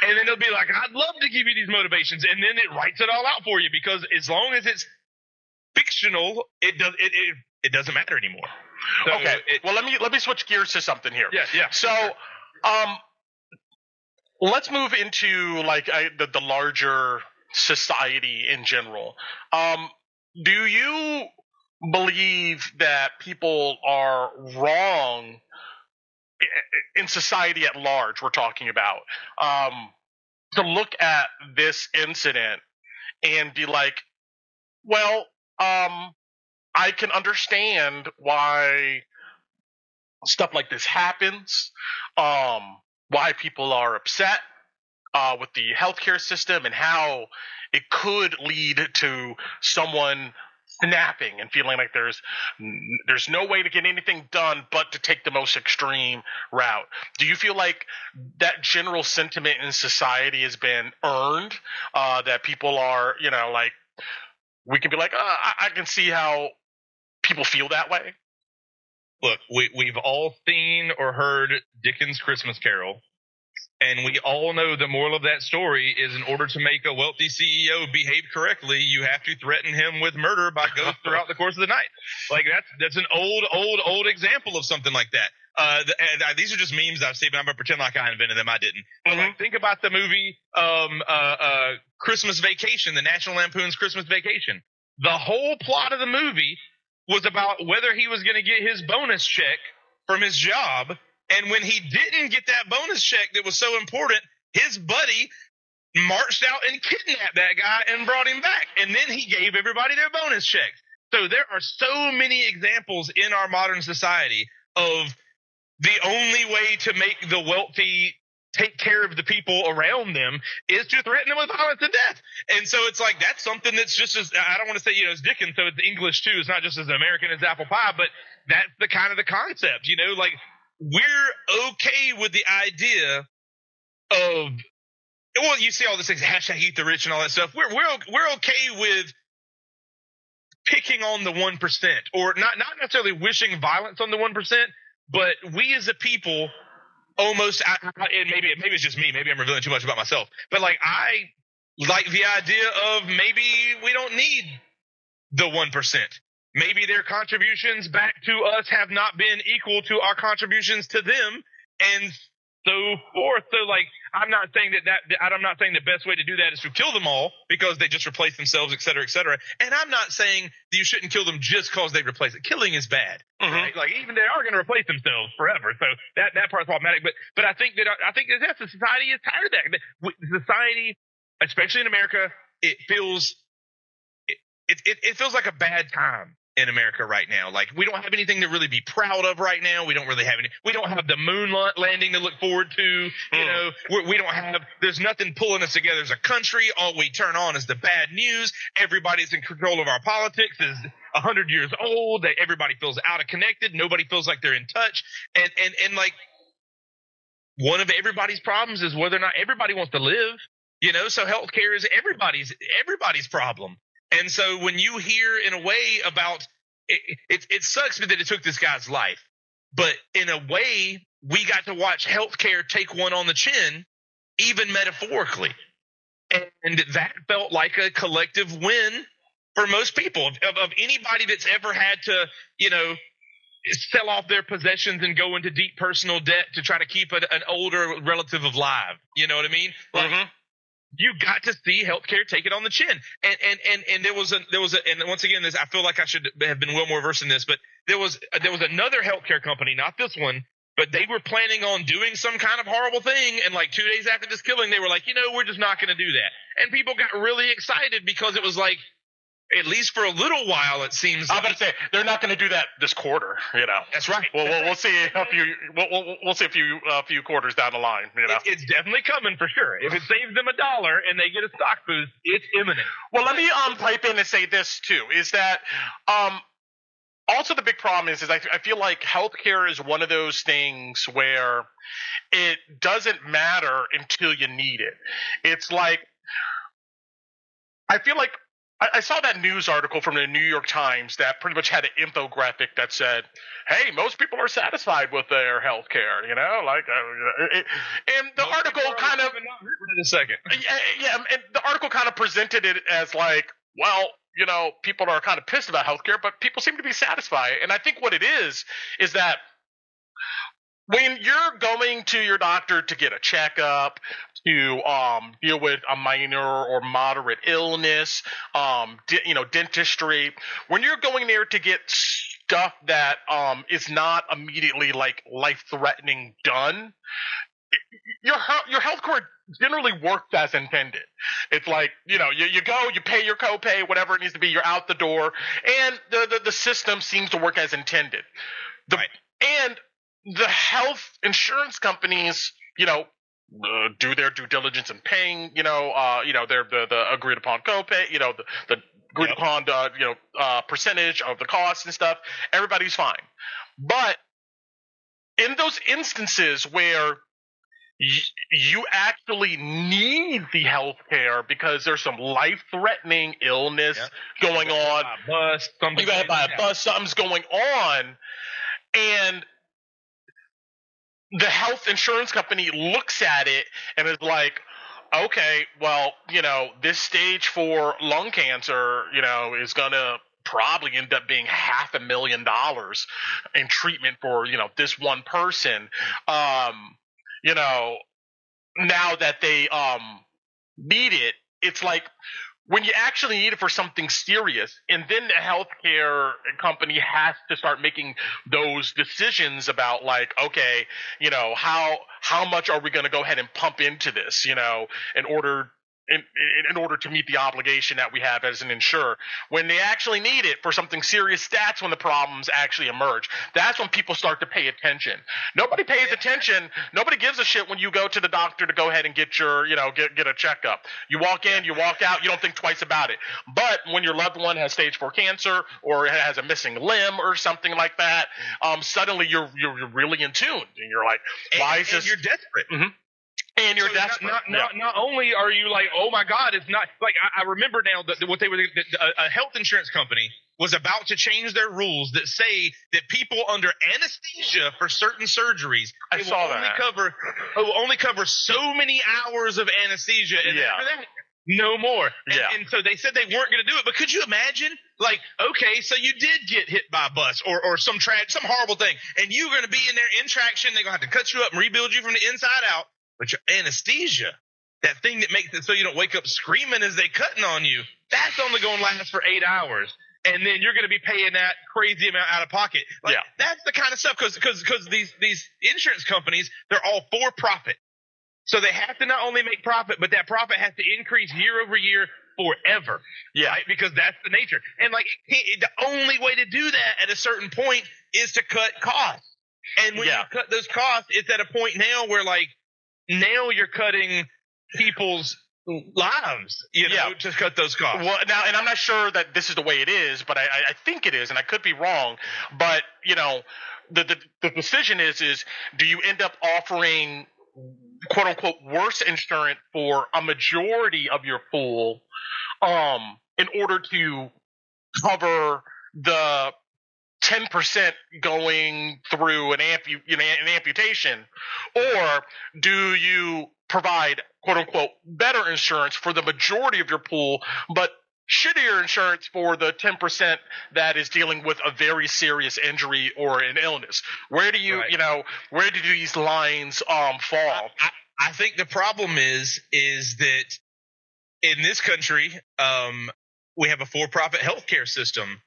And then it'll be like, I'd love to give you these motivations. And then it writes it all out for you, because as long as it's fictional, it doesn't matter anymore. So okay. Well, let me switch gears to something here. Yeah. So, let's move into like the larger society in general. Do you believe that people are wrong in society at large, we're talking about, to look at this incident and be like, well, I can understand why stuff like this happens, why people are upset with the healthcare system and how it could lead to someone snapping and feeling like there's no way to get anything done but to take the most extreme route. Do you feel like that general sentiment in society has been earned? That people are, like, we can be like, I can see how people feel that way. Look, we've all seen or heard Dickens' Christmas Carol. And we all know the moral of that story is in order to make a wealthy CEO behave correctly, you have to threaten him with murder by ghosts throughout the course of the night. Like that's an old example of something like that. These are just memes I've seen, but I'm going to pretend like I invented them. I didn't. But like, think about the movie Christmas Vacation, the National Lampoon's Christmas Vacation. The whole plot of the movie was about whether he was going to get his bonus check from his job. And when he didn't get that bonus check that was so important, his buddy marched out and kidnapped that guy and brought him back. And then he gave everybody their bonus checks. So there are so many examples in our modern society of the only way to make the wealthy take care of the people around them is to threaten them with violence and death. And so it's like, that's something that's just as, I don't want to say, it's Dickens, so it's English too. It's not just as American as apple pie, but that's the kind of the concept, like, we're okay with the idea of, well, you see all these things, hashtag eat the rich and all that stuff. We're okay with picking on the 1%, or not necessarily wishing violence on the 1%, but we as a people almost, and maybe it's just me, maybe I'm revealing too much about myself, but like I like the idea of maybe we don't need the 1%. Maybe their contributions back to us have not been equal to our contributions to them, and so forth. So, like, I'm not saying I'm not saying the best way to do that is to kill them all because they just replace themselves, et cetera, et cetera. And I'm not saying that you shouldn't kill them just because they replace it. Killing is bad, right? Like, even they are going to replace themselves forever. So that part's problematic. But I think that the society is tired of that. Society, especially in America, it feels like a bad time in America right now. Like, we don't have anything to really be proud of right now. We don't really have we don't have the moon landing to look forward to. We don't have, there's nothing pulling us together as a country. All we turn on is the bad news. Everybody's in control of our politics, is 100 years old. Everybody feels out of connected. Nobody feels like they're in touch. And like, one of everybody's problems is whether or not everybody wants to live, so healthcare is everybody's problem. And so when you hear in a way about it sucks that it took this guy's life, but in a way we got to watch healthcare take one on the chin, even metaphorically. And that felt like a collective win for most people of anybody that's ever had to, sell off their possessions and go into deep personal debt to try to keep an older relative alive. You know what I mean? Like, you got to see healthcare take it on the chin, and there was and once again, I feel like I should have been well more versed in this, but there was another healthcare company, not this one, but they were planning on doing some kind of horrible thing, and like 2 days after this killing, they were like, we're just not going to do that, and people got really excited because it was like, at least for a little while, it seems. I'm about to say they're not going to do that this quarter. That's right. We'll see a few. We'll see a few quarters down the line. It's definitely coming for sure. If it saves them $1 and they get a stock boost, it's imminent. Well, let me pipe in and say this too: is that also the big problem is I feel like healthcare is one of those things where it doesn't matter until you need it. It's like, I feel like. I saw that news article from the New York Times that pretty much had an infographic that said, "Hey, most people are satisfied with their health care," and the article kind of in a second. Yeah, and the article kind of presented it as like, well, people are kind of pissed about healthcare, but people seem to be satisfied. And I think what it is that when you're going to your doctor to get a checkup, to deal with a minor or moderate illness, dentistry, when you're going there to get stuff that is not immediately like life-threatening done, your health care generally works as intended. It's like, you go, you pay your copay, whatever it needs to be, you're out the door, and the system seems to work as intended. Right. And the health insurance companies, do their due diligence in paying, their the agreed upon copay, the agreed upon percentage of the cost and stuff. Everybody's fine. But in those instances where you actually need the health care because there's some life-threatening illness going on. You got hit by a bus, something's going on, and the health insurance company looks at it and is like, okay, well, this stage 4 lung cancer, is going to probably end up being $500,000 in treatment for, this one person. Now that they need it, it's like when you actually need it for something serious, and then the healthcare company has to start making those decisions about like, okay, how much are we going to go ahead and pump into this, in order to meet the obligation that we have as an insurer. When they actually need it for something serious, that's when the problems actually emerge. That's when people start to pay attention. Nobody pays attention. Nobody gives a shit when you go to the doctor to go ahead and get your, get a checkup. You walk in, you walk out, you don't think twice about it. But when your loved one has stage 4 cancer or has a missing limb or something like that, suddenly you're really in tune, and you're like, why is this? And you're desperate. Mm-hmm. And you're desperate. Not only are you like, oh my God, it's not like I remember now that what they were a health insurance company was about to change their rules that say that people under anesthesia for certain surgeries will only cover so many hours of anesthesia, and after that, no more. And so they said they weren't going to do it. But could you imagine, like, okay, so you did get hit by a bus or some horrible thing, and you're going to be in there in traction. They're going to have to cut you up and rebuild you from the inside out. But your anesthesia, that thing that makes it so you don't wake up screaming as they cutting on you, that's only going to last for 8 hours. And then you're going to be paying that crazy amount out of pocket. Like, that's the kind of stuff, because these insurance companies, they're all for profit. So they have to not only make profit, but that profit has to increase year over year forever. Yeah. Right? Because that's the nature. And like, the only way to do that at a certain point is to cut costs. And when you cut those costs, it's at a point now where, like, now you're cutting people's lives, to cut those costs. Well, now, and I'm not sure that this is the way it is, but I think it is, and I could be wrong. But the decision is do you end up offering quote unquote worse insurance for a majority of your pool, in order to cover the 10% going through an amputation, or do you provide quote unquote better insurance for the majority of your pool, but shittier insurance for the 10% that is dealing with a very serious injury or an illness? Where do you, where do these lines fall? I think the problem is that in this country, we have a for-profit healthcare system.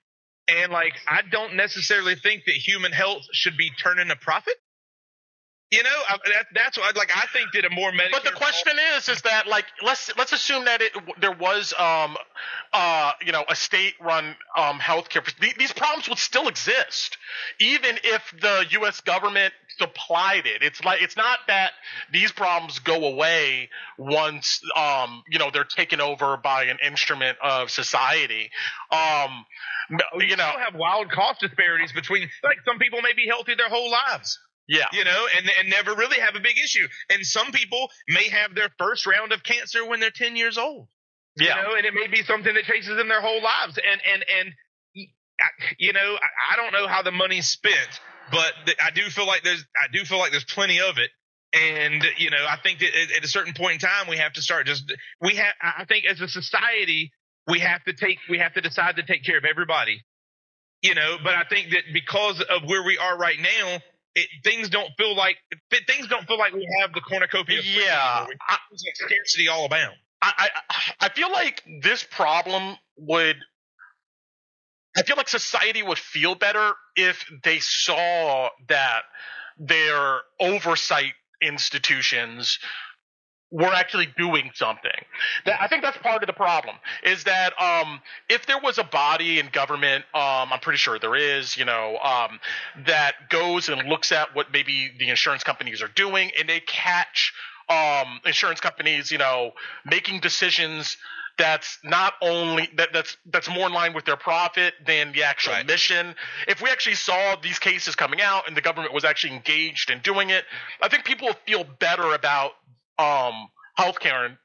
And, like, I don't necessarily think that human health should be turning a profit. That's what I think that a more Medicare. But the question is that, like, let's assume that there was a state-run healthcare. These problems would still exist, even if the U.S. government supplied it. It's not that these problems go away once they're taken over by an instrument of society. You still have wild cost disparities between, like, some people may be healthy their whole lives. Yeah. And never really have a big issue. And some people may have their first round of cancer when they're 10 years old. Yeah. And it may be something that chases them their whole lives. And I don't know how the money's spent, but I do feel like there's plenty of it. And, I think that at a certain point in time, we have to start I think as a society, we have to decide to take care of everybody, but I think that because of where we are right now, things don't feel like we have the cornucopia. Yeah. It's like scarcity all abound. I feel like this problem I feel like society would feel better if they saw that their oversight institutions were actually doing something. I think that's part of the problem, is that if there was a body in government, I'm pretty sure there is, that goes and looks at what maybe the insurance companies are doing, and they catch insurance companies, making decisions that's not only that's more in line with their profit than the actual mission. If we actually saw these cases coming out and the government was actually engaged in doing it, I think people would feel better about healthcare and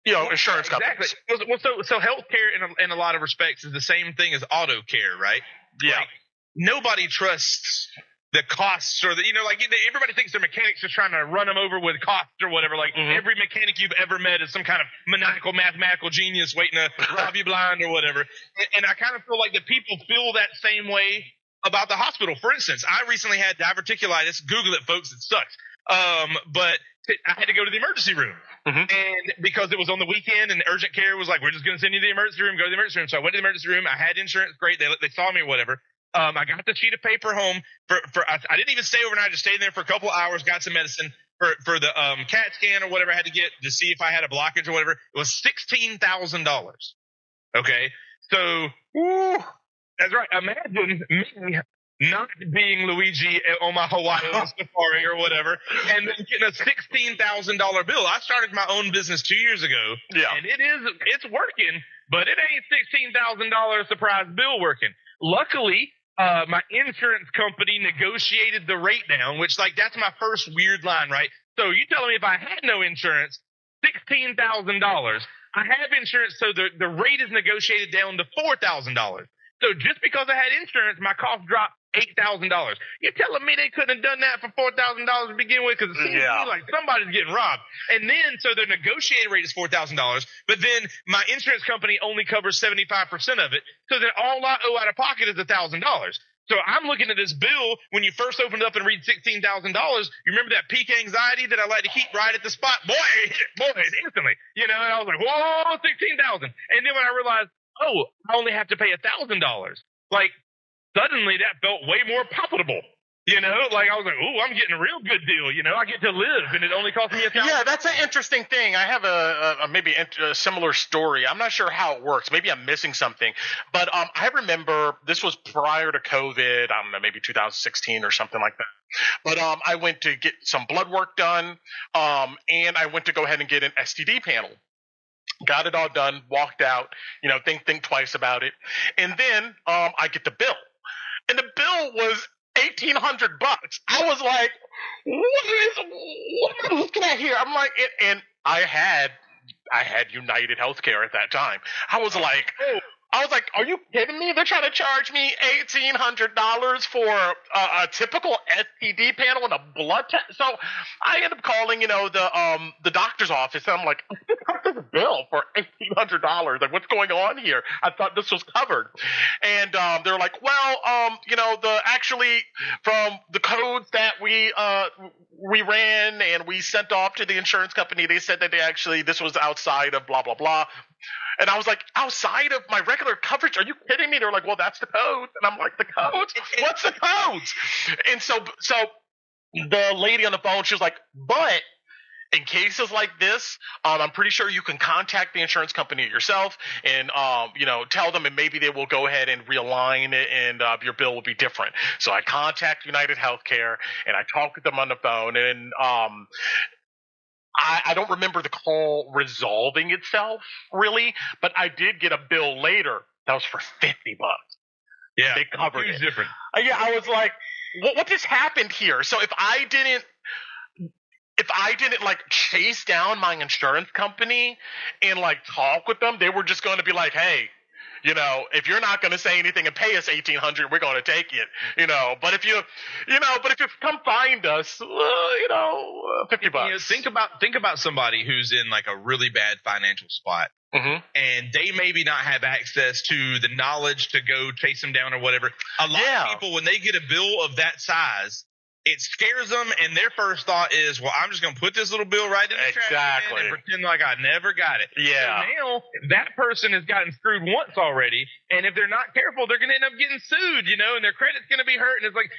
insurance companies. Exactly. Well, so healthcare in a lot of respects is the same thing as auto care, right? Yeah. Like, nobody trusts the costs or everybody thinks their mechanics are trying to run them over with costs or whatever. Like every mechanic you've ever met is some kind of maniacal mathematical genius waiting to rob you blind or whatever. And I kind of feel like the people feel that same way about the hospital. For instance, I recently had diverticulitis. Google it, folks. It sucks. But I had to go to the emergency room. And because it was on the weekend and urgent care was like, we're just going to send you to the emergency room, go to the emergency room. So I went to the emergency room. I had insurance. Great. They saw me or whatever. I got the sheet of paper home I didn't even stay overnight. I just stayed there for a couple of hours, got some medicine for the CAT scan or whatever I had to get to see if I had a blockage or whatever. It was $16,000. Okay. So that's right. Imagine me not being Luigi on my Hawaii safari or whatever, and then getting a $16,000 bill. I started my own business 2 years ago, and it's working, but it ain't $16,000 surprise bill working. Luckily, my insurance company negotiated the rate down, which that's my first weird line, right? So you telling me if I had no insurance, $16,000. I have insurance, so the rate is negotiated down to $4,000. So just because I had insurance, my cost dropped $8,000. You're telling me they couldn't have done that for $4,000 to begin with? Because it seems to me like somebody's getting robbed. And then, so their negotiated rate is $4,000, but then my insurance company only covers 75% of it. So then all I owe out of pocket is $1,000. So I'm looking at this bill. When you first opened up and read $16,000, you remember that peak anxiety that I like to keep right at the spot? Boy, it hit it. Boy, instantly. And I was like, whoa, $16,000. And then when I realized, I only have to pay $1,000. Suddenly that felt way more profitable. I was like, I'm getting a real good deal. I get to live, and it only cost me $1,000. Yeah, that's an interesting thing. I have maybe a similar story. I'm not sure how it works. Maybe I'm missing something. But I remember this was prior to COVID. I don't know, maybe 2016 or something like that. But I went to get some blood work done, and I went to go ahead and get an STD panel. Got it all done, walked out, think twice about it. And then I get the bill. And the bill was $1,800. I was like, what am I looking at here? I'm like, and I had United Healthcare at that time. I was like, are you kidding me? They're trying to charge me $1,800 for a typical STD panel and a blood test. So I ended up calling, the doctor's office, and I'm like, this bill for $1,800. Like, what's going on here? I thought this was covered. And they're like, well, actually from the codes that we ran and we sent off to the insurance company, they said that this was outside of blah blah blah. And I was like, outside of my regular coverage? Are you kidding me? They're like, well, that's the code. And I'm like, the codes? What's the codes? And so the lady on the phone, she was like, but in cases like this, I'm pretty sure you can contact the insurance company yourself and, tell them, and maybe they will go ahead and realign it, and your bill will be different. So I contact United Healthcare, and I talk with them on the phone, and I don't remember the call resolving itself really, but I did get a bill later that was for $50. Yeah, they covered it. Different. I was like, what just happened here? So if I didn't chase down my insurance company and talk with them, they were just going to be like, hey, if you're not going to say anything and pay us $1,800, we're going to take it, But if you come find us, $50. Think about somebody who's in a really bad financial spot, and they maybe not have access to the knowledge to go chase them down or whatever. A lot of people, when they get a bill of that size, it scares them, and their first thought is, well, I'm just going to put this little bill right in the trash can and pretend like I never got it. Yeah. So now that person has gotten screwed once already, and if they're not careful, they're going to end up getting sued, and their credit's going to be hurt. And it's like,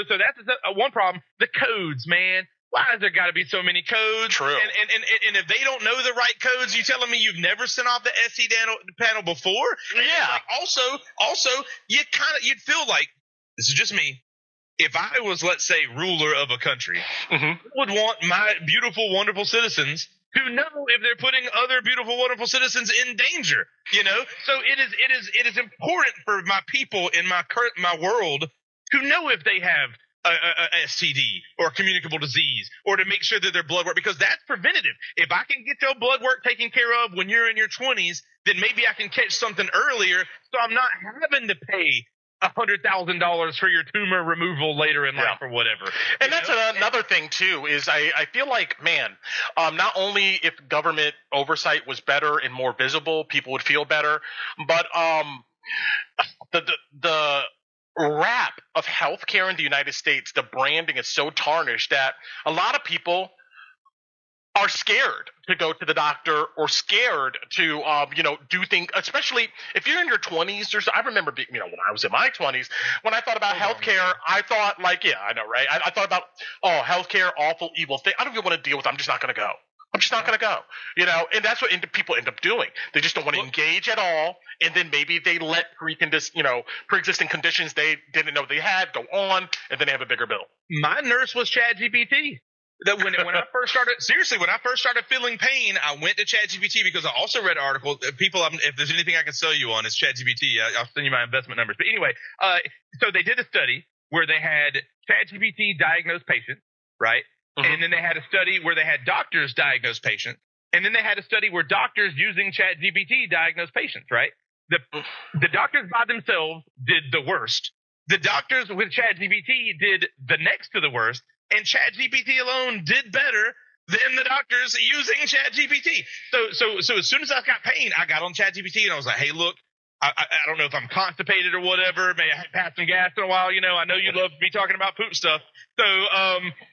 so that's one problem. The codes, man. Why has there got to be so many codes? True. And if they don't know the right codes, you telling me you've never sent off the SC panel before? Yeah. Also, you'd feel like, this is just me, if I was, let's say, ruler of a country, I would want my beautiful, wonderful citizens to know if they're putting other beautiful, wonderful citizens in danger. So it is important for my people in my world to know if they have a STD or a communicable disease, or to make sure that their blood work, because that's preventative. If I can get your blood work taken care of when you're in your 20s, then maybe I can catch something earlier, so I'm not having to pay $100,000 for your tumor removal later in life or whatever. And that's another thing too, is I feel like, man, not only if government oversight was better and more visible, people would feel better, but the rap of healthcare in the United States, the branding is so tarnished that a lot of people are scared to go to the doctor, or scared to, do things, especially if you're in your 20s or so. I remember being, when I was in my 20s, when I thought about healthcare, I thought like, yeah, I know, right? I thought about, healthcare, awful, evil thing. I don't even want to deal with it. I'm just not going to go. I'm just not going to go, and that's what people end up doing. They just don't want to engage at all. And then maybe they let pre-existing conditions they didn't know they had go on, and then they have a bigger bill. My nurse was Chat GPT. That when I first started feeling pain, I went to Chat GPT, because I also read an article. People, if there's anything I can sell you on, it's Chat GPT. I'll send you my investment numbers. But anyway, so they did a study where they had Chat GPT diagnose patients, right? Mm-hmm. And then they had a study where they had doctors diagnose patients. And then they had a study where doctors using Chat GPT diagnose patients, right? The doctors by themselves did the worst. The doctors with Chat GPT did the next to the worst. And Chat GPT alone did better than the doctors using Chat GPT. So as soon as I got pain, I got on Chat GPT and I was like, hey, look, I don't know if I'm constipated or whatever. May I pass some gas in a while? I know you love me talking about poop stuff. So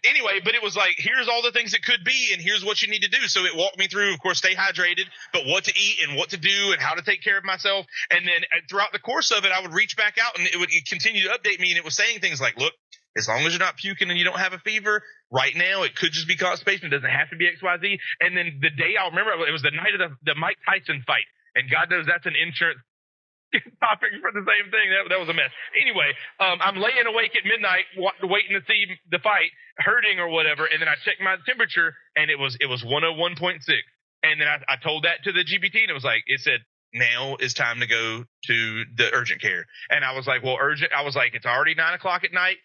anyway, but it was like, here's all the things it could be, and here's what you need to do. So it walked me through, of course, stay hydrated, but what to eat and what to do and how to take care of myself. And then throughout the course of it, I would reach back out and it would continue to update me. And it was saying things like, look, as long as you're not puking and you don't have a fever, right now it could just be constipation. It doesn't have to be XYZ. And then the day, I'll remember, it was the night of the Mike Tyson fight. And God knows that's an insurance topic for the same thing. That was a mess. Anyway, I'm laying awake at midnight waiting to see the fight, hurting or whatever. And then I checked my temperature and it was 101.6. And then I told that to the GPT, and it said, now is time to go to the urgent care. And I was like, well, urgent. I was like, it's already 9 o'clock at night.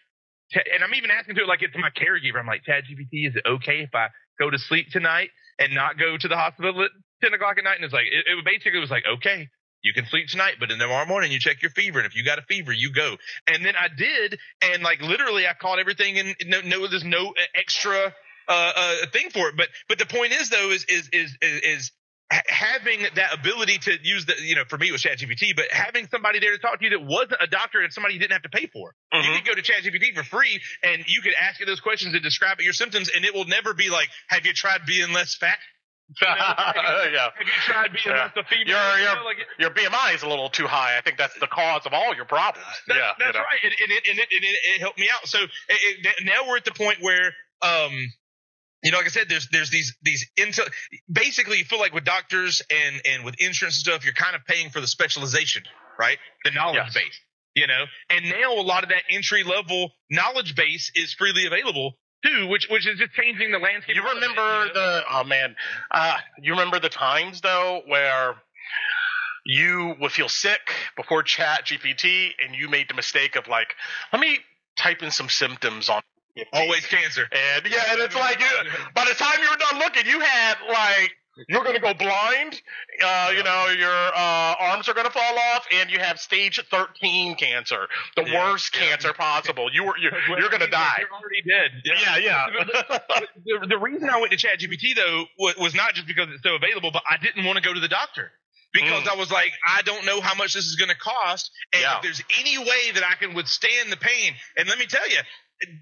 And I'm even asking to it like it's my caregiver. I'm like, Chat GPT, is it okay if I go to sleep tonight and not go to the hospital at 10 o'clock at night? And it's like, it basically was like, okay, you can sleep tonight, but in the tomorrow morning you check your fever. And if you got a fever, you go. And then I did. And like literally I caught everything, and there's no extra thing for it. But the point is though, is having that ability to use for me it was ChatGPT, but having somebody there to talk to you that wasn't a doctor and somebody you didn't have to pay for. Mm-hmm. You could go to ChatGPT for free and you could ask it those questions and describe your symptoms, and it will never be like, have you tried being less fat? Yeah. Have you tried being less a female? Your BMI is a little too high. I think that's the cause of all your problems. That's right. And it helped me out. So now we're at the point where like I said, there's these basically you feel like with doctors and with insurance and stuff, you're kind of paying for the specialization, right? The knowledge base, and now a lot of that entry level knowledge base is freely available too, which is just changing the landscape. You remember you remember the times though where you would feel sick before Chat GPT and you made the mistake of like, let me type in some symptoms on always cancer. And it's like by the time you were done looking, you had like, you're going to go blind, your arms are going to fall off, and you have stage 13 cancer, the worst cancer possible. You're going to die. You're already dead. Yeah. The reason I went to ChatGPT though was not just because it's so available, but I didn't want to go to the doctor. Because I was like, I don't know how much this is going to cost, and if there's any way that I can withstand the pain. And let me tell you,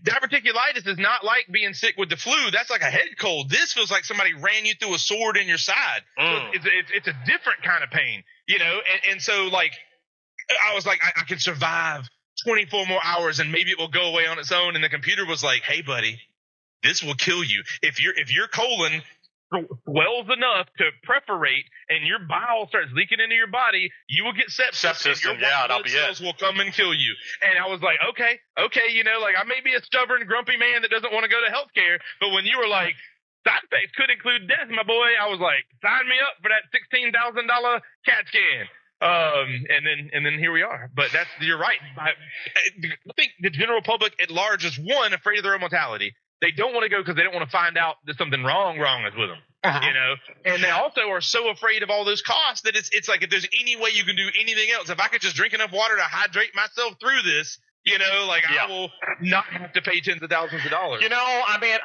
diverticulitis is not like being sick with the flu. That's like a head cold. This feels like somebody ran you through a sword in your side. So it's a different kind of pain, and so like I was like, I can survive 24 more hours and maybe it will go away on its own. And the computer was like, hey buddy, this will kill you. If your colon swells enough to perforate and your bile starts leaking into your body, you will get sepsis and your blood cells will come and kill you. And I was like, okay, like I may be a stubborn, grumpy man that doesn't want to go to healthcare, but when you were like, side effects could include death, my boy. I was like, sign me up for that $16,000 CAT scan. And then here we are. But you're right. I think the general public at large is afraid of their own mortality. They don't want to go because they don't want to find out that something wrong is with them. You know, and they also are so afraid of all those costs that it's like, if there's any way you can do anything else, if I could just drink enough water to hydrate myself through this, you know, like I will not have to pay tens of thousands of dollars. You know, I mean,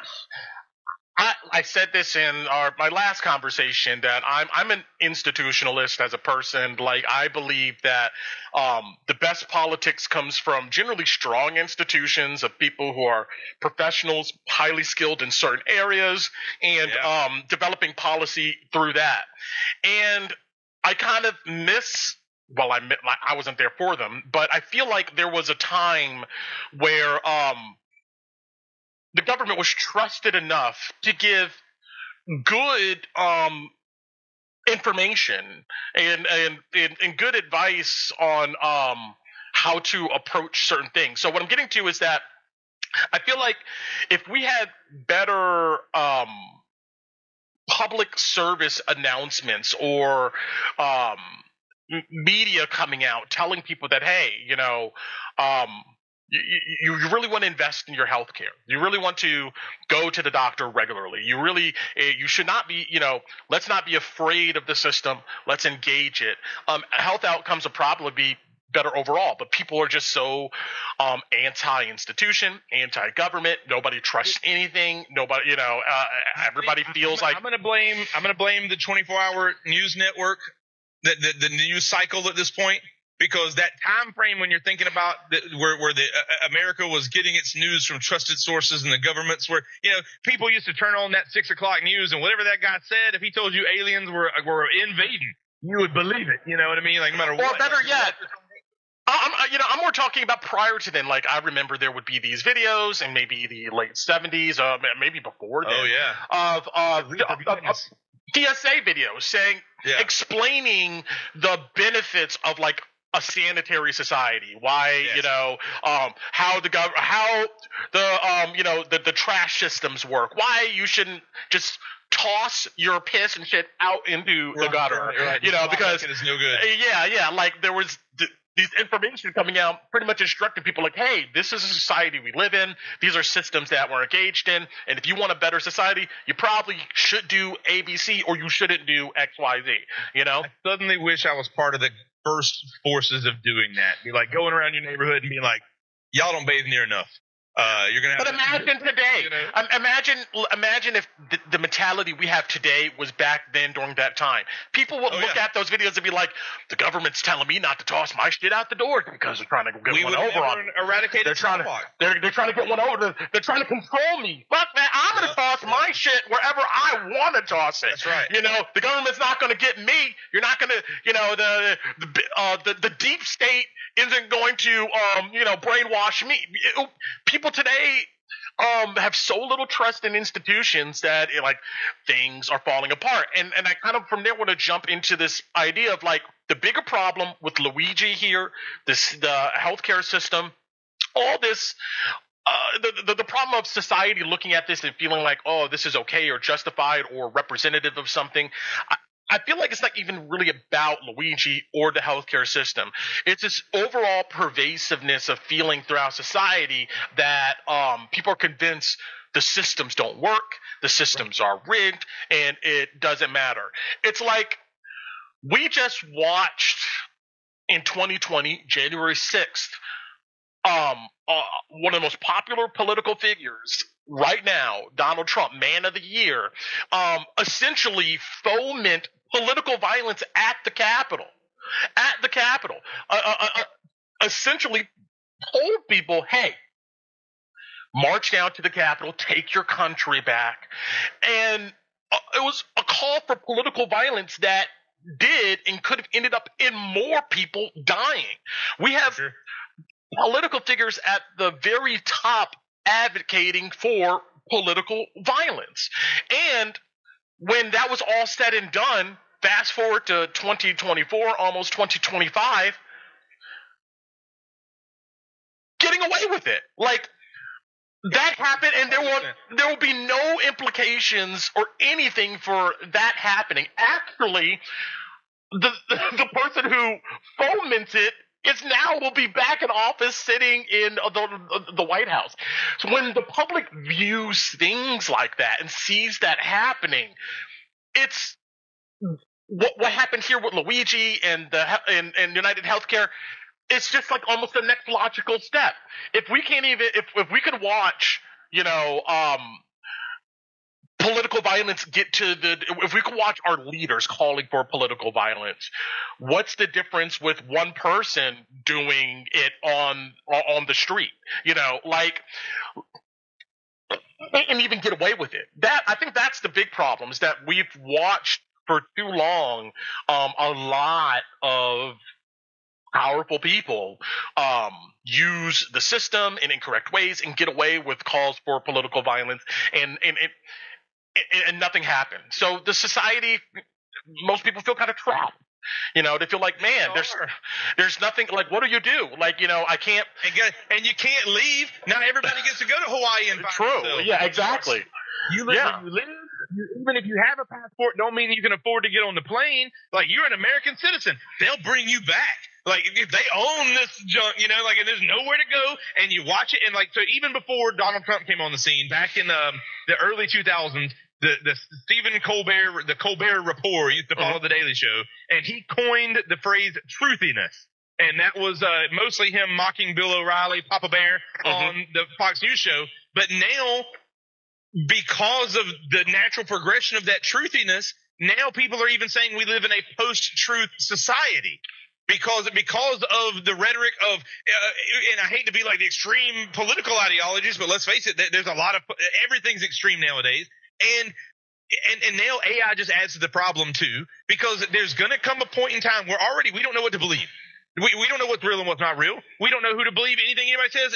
I said this in my last conversation that I'm an institutionalist as a person. Like, I believe that the best politics comes from generally strong institutions of people who are professionals, highly skilled in certain areas, and developing policy through that. And I kind of miss. Well, I wasn't there for them, but I feel like there was a time where the government was trusted enough to give good information and good advice on how to approach certain things. So what I'm getting to is that I feel like if we had better public service announcements or media coming out telling people that, hey, you know, you really want to invest in your health care. You really want to go to the doctor regularly. You should not be, you know, let's not be afraid of the system. Let's engage it. Health outcomes will probably be better overall, but people are just so anti-institution, anti-government. Nobody trusts anything. Nobody, you know, everybody feels like I'm going to blame the 24-hour news network, the news cycle at this point. Because that time frame when you're thinking about where the America was getting its news from trusted sources and the governments were, you know, people used to turn on that 6 o'clock news and whatever that guy said, if he told you aliens were invading, you would believe it. You know what I mean? Like, no matter what. Or better yet, I'm more talking about prior to then. Like, I remember there would be these videos in maybe the late 70s, maybe before then. Oh, yeah. Of PSA videos saying, explaining the benefits of like a sanitary society, why you know how the the trash systems work, why you shouldn't just toss your piss and shit out into the gutter, you know, because it's no good. Like there was these information coming out pretty much instructing people like, hey, this is a society we live in. These are systems that we're engaged in. And if you want a better society, you probably should do ABC or you shouldn't do XYZ, you know? I suddenly wish I was part of the first forces of doing that. Be like going around your neighborhood and being like, y'all don't bathe near enough. You're gonna have. But imagine today. You know? Imagine if the mentality we have today was back then during that time. People would look at those videos and be like, "The government's telling me not to toss my shit out the door because they're trying to get one over on me. They're trying to get one over. They're trying to control me. Fuck man, I'm gonna toss my shit wherever I want to toss it. That's right. You know, the government's not gonna get me. You're not gonna. You know, the deep state isn't going to brainwash me. People today have so little trust in institutions that things are falling apart. And I kind of from there want to jump into this idea of like the bigger problem with Luigi here, the healthcare system, all this. The problem of society looking at this and feeling like, oh, this is okay or justified or representative of something. I feel like it's not even really about Luigi or the healthcare system. It's this overall pervasiveness of feeling throughout society that people are convinced the systems don't work, the systems are rigged, and it doesn't matter. It's like we just watched in 2020, January 6th, one of the most popular political figures right now, Donald Trump, man of the year, essentially foment political violence at the Capitol. Essentially told people, hey, march down to the Capitol, take your country back. And it was a call for political violence that did and could have ended up in more people dying. We have political figures at the very top advocating for political violence. And when that was all said and done, fast forward to 2024, almost 2025, getting away with it. Like, that happened, and there will be no implications or anything for that happening. Actually, the person who foments it will be back in office sitting in the White House. So when the public views things like that and sees that happening, it's what happened here with Luigi and United Healthcare. It's just like almost the next logical step. If we can't even if we could watch, political violence if we could watch our leaders calling for political violence, what's the difference with one person doing it on the street, and even get away with it? I think that's the big problem, is that we've watched for too long a lot of powerful people use the system in incorrect ways and get away with calls for political violence, and nothing happened. So the society, most people feel kind of trapped. They feel like, man, there's nothing. Like, what do you do? Like, I can't. And you can't leave. Not everybody gets to go to Hawaii and find True. themselves. Yeah, exactly. You live where you live. Even if you have a passport, don't mean you can afford to get on the plane. Like, you're an American citizen. They'll bring you back. Like, if they own this junk, and there's nowhere to go, and you watch it, and so even before Donald Trump came on the scene, back in the early 2000s, the Stephen Colbert, the Colbert Report used to follow The Daily Show, and he coined the phrase truthiness. And that was mostly him mocking Bill O'Reilly, Papa Bear, on the Fox News show. But now, because of the natural progression of that truthiness, now people are even saying we live in a post-truth society. Because of the rhetoric of, and I hate to be like the extreme political ideologies, but let's face it, there's a lot of, everything's extreme nowadays. And now AI just adds to the problem too, because there's going to come a point in time where we don't know what to believe. We don't know what's real and what's not real. We don't know who to believe. Anything anybody says,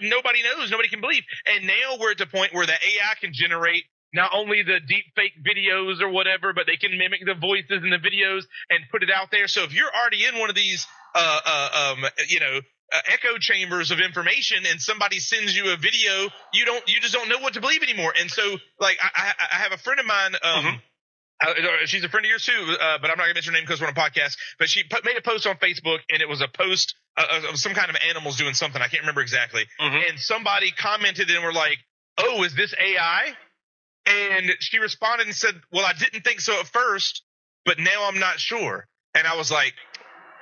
nobody knows. Nobody can believe. And now we're at the point where the AI can generate not only the deep fake videos or whatever, but they can mimic the voices in the videos and put it out there. So if you're already in one of these, echo chambers of information, and somebody sends you a video, you just don't know what to believe anymore. And so, like, I have a friend of mine, she's a friend of yours too, but I'm not gonna mention her name because we're on a podcast. But she made a post on Facebook, and it was a post of some kind of animals doing something. I can't remember exactly. And somebody commented and were like, "Oh, is this AI?" And she responded and said, "Well, I didn't think so at first, but now I'm not sure." And I was like,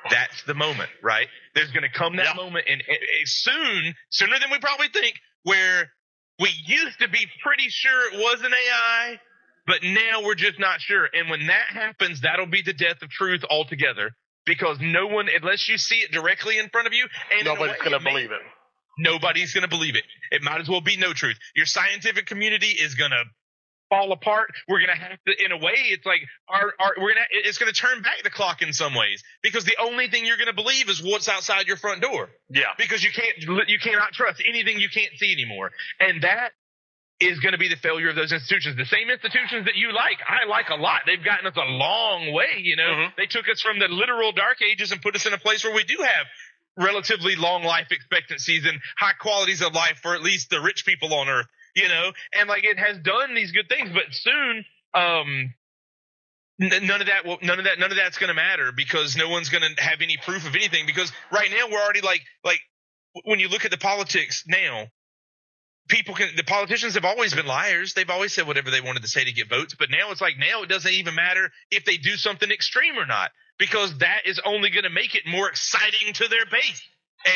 that's the moment, right? There's going to come that moment, and sooner than we probably think, where we used to be pretty sure it was an AI, but now we're just not sure. And when that happens, that'll be the death of truth altogether, because no one, unless you see it directly in front of you, and nobody's going to believe it. Nobody's going to believe it. It might as well be no truth. Your scientific community is going to fall apart. We're going to have to, in a way, it's like it's going to turn back the clock in some ways, because the only thing you're going to believe is what's outside your front door. Yeah. Because you cannot trust anything you can't see anymore. And that is going to be the failure of those institutions. The same institutions that I like a lot. They've gotten us a long way, They took us from the literal dark ages and put us in a place where we do have relatively long life expectancies and high qualities of life for at least the rich people on earth. And like, it has done these good things, but soon, none of that's going to matter, because no one's going to have any proof of anything. Because right now we're already like when you look at the politics now, the politicians have always been liars. They've always said whatever they wanted to say to get votes. But now it's like, now it doesn't even matter if they do something extreme or not, because that is only going to make it more exciting to their base.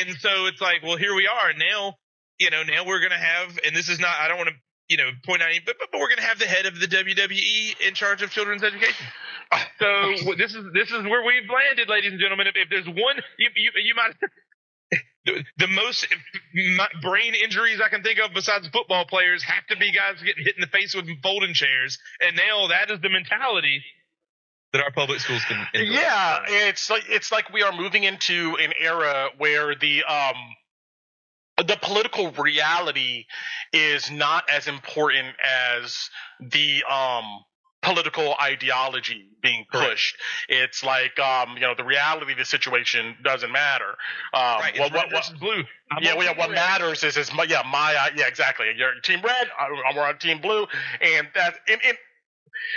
And so it's like, well, here we are now. Now we're going to have, and this is not, I don't want to, point out any, but we're going to have the head of the WWE in charge of children's education. So this is where we've landed, ladies and gentlemen. If there's one, you might, the most brain injuries I can think of besides football players have to be guys getting hit in the face with folding chairs. And now that is the mentality that our public schools can endure. Yeah, it's like we are moving into an era where the political reality is not as important as the political ideology being pushed. Right. It's like, the reality of the situation doesn't matter. Right. It's red versus blue. What matters is exactly. You're team red, we're on team blue, and that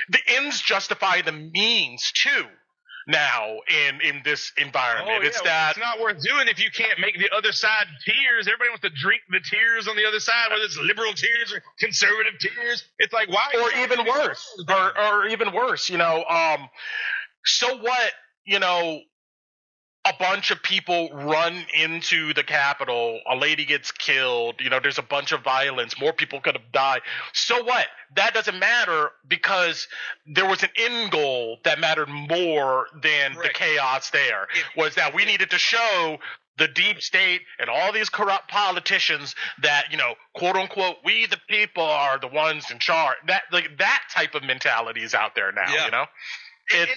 the ends justify the means too. Now in this environment, it's not worth doing if you can't make the other side tears. Everybody wants to drink the tears on the other side, whether it's liberal tears or conservative tears. It's like, why? Or even worse, so what, a bunch of people run into the Capitol, a lady gets killed, there's a bunch of violence, more people could have died. So what? That doesn't matter because there was an end goal that mattered more than the chaos there, was that we needed to show the deep state and all these corrupt politicians that, quote unquote, we the people are the ones in charge. That type of mentality is out there now, And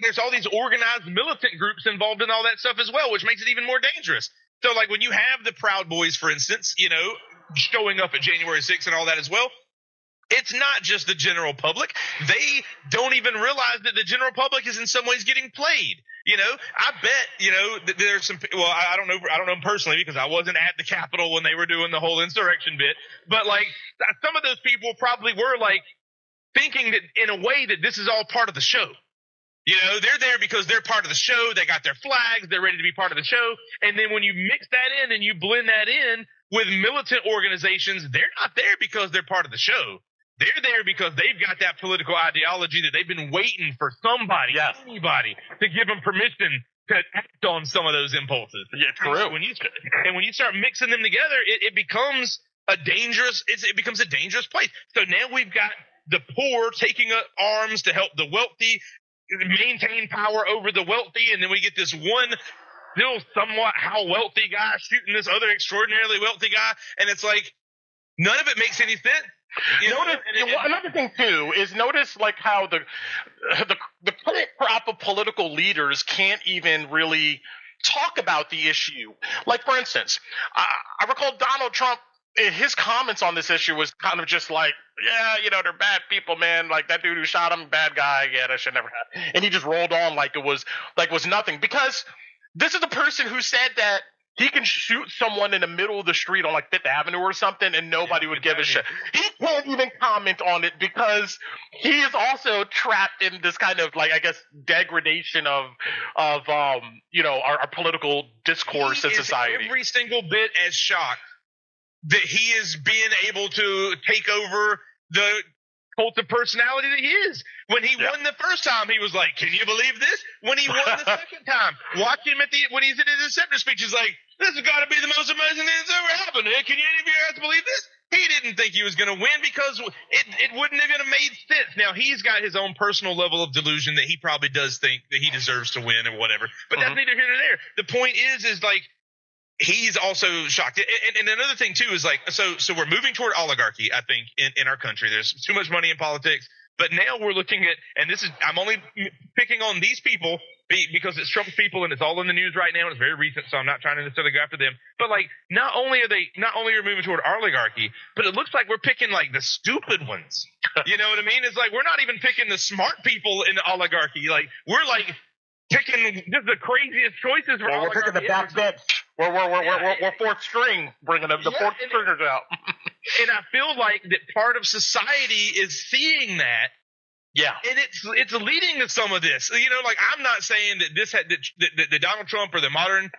there's all these organized militant groups involved in all that stuff as well, which makes it even more dangerous. So, like, when you have the Proud Boys, for instance, showing up at January 6th and all that as well, it's not just the general public. They don't even realize that the general public is in some ways getting played. I bet, that there's some, well, I don't know personally because I wasn't at the Capitol when they were doing the whole insurrection bit, but, like, some of those people probably were, like, thinking that in a way that this is all part of the show. They're there because they're part of the show. They got their flags. They're ready to be part of the show. And then when you mix that in and you blend that in with militant organizations, they're not there because they're part of the show. They're there because they've got that political ideology that they've been waiting for somebody, anybody, to give them permission to act on some of those impulses. Yeah, true. When you start mixing them together, it becomes a dangerous place. So now we've got the poor taking up arms to help the wealthy maintain power over the wealthy, and then we get this one still somewhat wealthy guy shooting this other extraordinarily wealthy guy, and it's like none of it makes any sense. Another thing too is notice like how the current crop of political leaders can't even really talk about the issue. Like, for instance, I recall Donald Trump. His comments on this issue was kind of just like, they're bad people, man. Like that dude who shot him, bad guy. Yeah, that should never happen. And he just rolled on like it was nothing. Because this is a person who said that he can shoot someone in the middle of the street on like Fifth Avenue or something, and nobody would give a shit. He can't even comment on it because he is also trapped in this kind of like, I guess, degradation of our political discourse in society. Every single bit as shocked that he is being able to take over the cult of personality that he is. When he won the first time, he was like, can you believe this? When he won the second time, watch him when he's in his acceptance speech, he's like, this has got to be the most amazing thing that's ever happened. Can any of you guys believe this? He didn't think he was going to win because it wouldn't have even made sense. Now, he's got his own personal level of delusion that he probably does think that he deserves to win or whatever. But that's neither here nor there. The point is like, he's also shocked. And another thing too is like, so we're moving toward oligarchy, I think, in our country. There's too much money in politics. But now we're looking at, and I'm only picking on these people because it's Trump's people and it's all in the news right now and it's very recent, so I'm not trying to necessarily go after them. But like, not only are we moving toward oligarchy, but it looks like we're picking like the stupid ones. You know what I mean? It's like, we're not even picking the smart people in the oligarchy. Like, we're like picking just the craziest choices for oligarchy. We're picking the back bench. We're fourth string, bringing the fourth stringers out. And I feel like that part of society is seeing that. Yeah. And it's leading to some of this. Like, I'm not saying that that Donald Trump or the modern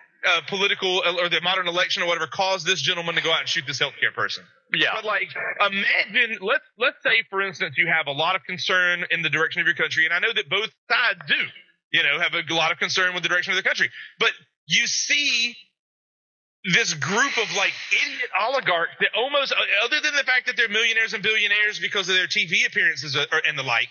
political or the modern election or whatever caused this gentleman to go out and shoot this healthcare person. Yeah. But like, imagine, let's say, for instance, you have a lot of concern in the direction of your country, and I know that both sides do, have a lot of concern with the direction of the country. But you see this group of like idiot oligarchs that almost, other than the fact that they're millionaires and billionaires because of their TV appearances and the like,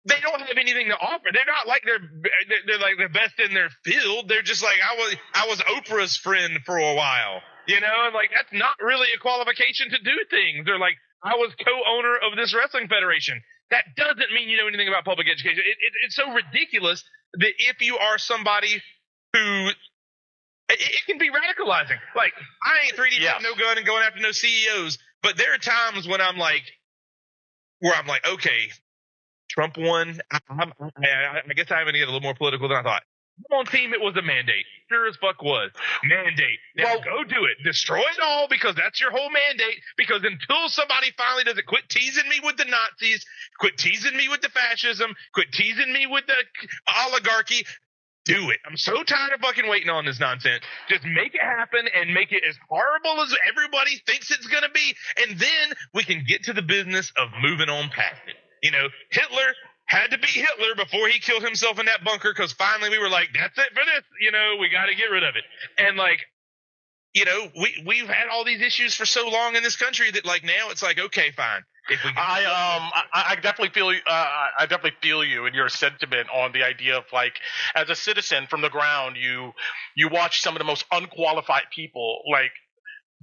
they don't have anything to offer. They're not like they're like the best in their field. They're just like, I was Oprah's friend for a while, and like, that's not really a qualification to do things. They're like, I was co-owner of this wrestling federation. That doesn't mean you know anything about public education. It's so ridiculous that if you are somebody who, it can be radicalizing. Like, I ain't 3D printing no gun and going after no CEOs, but there are times when I'm like, okay, Trump won. I guess I even get a little more political than I thought. I'm on team. It was a mandate. Sure as fuck was. Mandate. Now go do it. Destroy it all because that's your whole mandate. Because until somebody finally does it, quit teasing me with the Nazis, quit teasing me with the fascism, quit teasing me with the oligarchy. Do it. I'm so tired of fucking waiting on this nonsense. Just make it happen and make it as horrible as everybody thinks it's going to be. And then we can get to the business of moving on past it. You know, Hitler had to be Hitler before he killed himself in that bunker because finally we were like, that's it for this. You know, we got to get rid of it. And like, you know, we've had all these issues for so long in this country that like now it's like, okay, fine. If we I definitely feel I definitely feel you in your sentiment on the idea of like as a citizen from the ground, you watch some of the most unqualified people like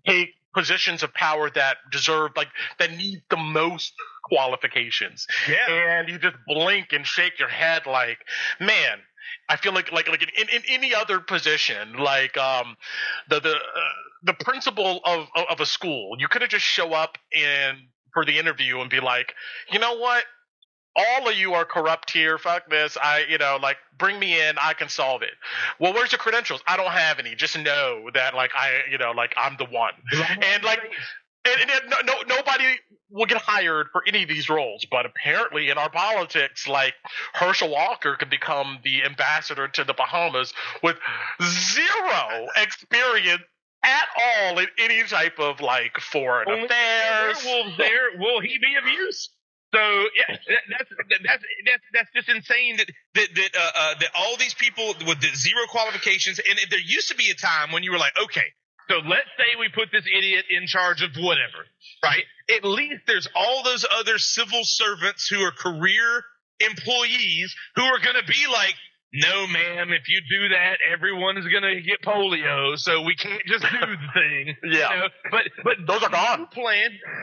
take positions of power that deserve like that need the most qualifications. Yeah. And you just blink and shake your head like, man, I feel like in any other position, like the principal of a school, you could have just show up for the interview and be like, you know what? All of you are corrupt here. Fuck this. Bring me in. I can solve it. Well, where's your credentials? I don't have any. Just know that, I'm the one. And nobody will get hired for any of these roles. But apparently, in our politics, like Herschel Walker could become the ambassador to the Bahamas with zero experience at all in any type of like foreign affairs. Will he be of use? So yeah, that's just insane that all these people with the zero qualifications, and there used to be a time when you were like, okay, so let's say we put this idiot in charge of whatever, right? At least there's all those other civil servants who are career employees who are going to be like, no, ma'am, if you do that, everyone is going to get polio, so we can't just do the thing. Yeah. You know? But those are gone.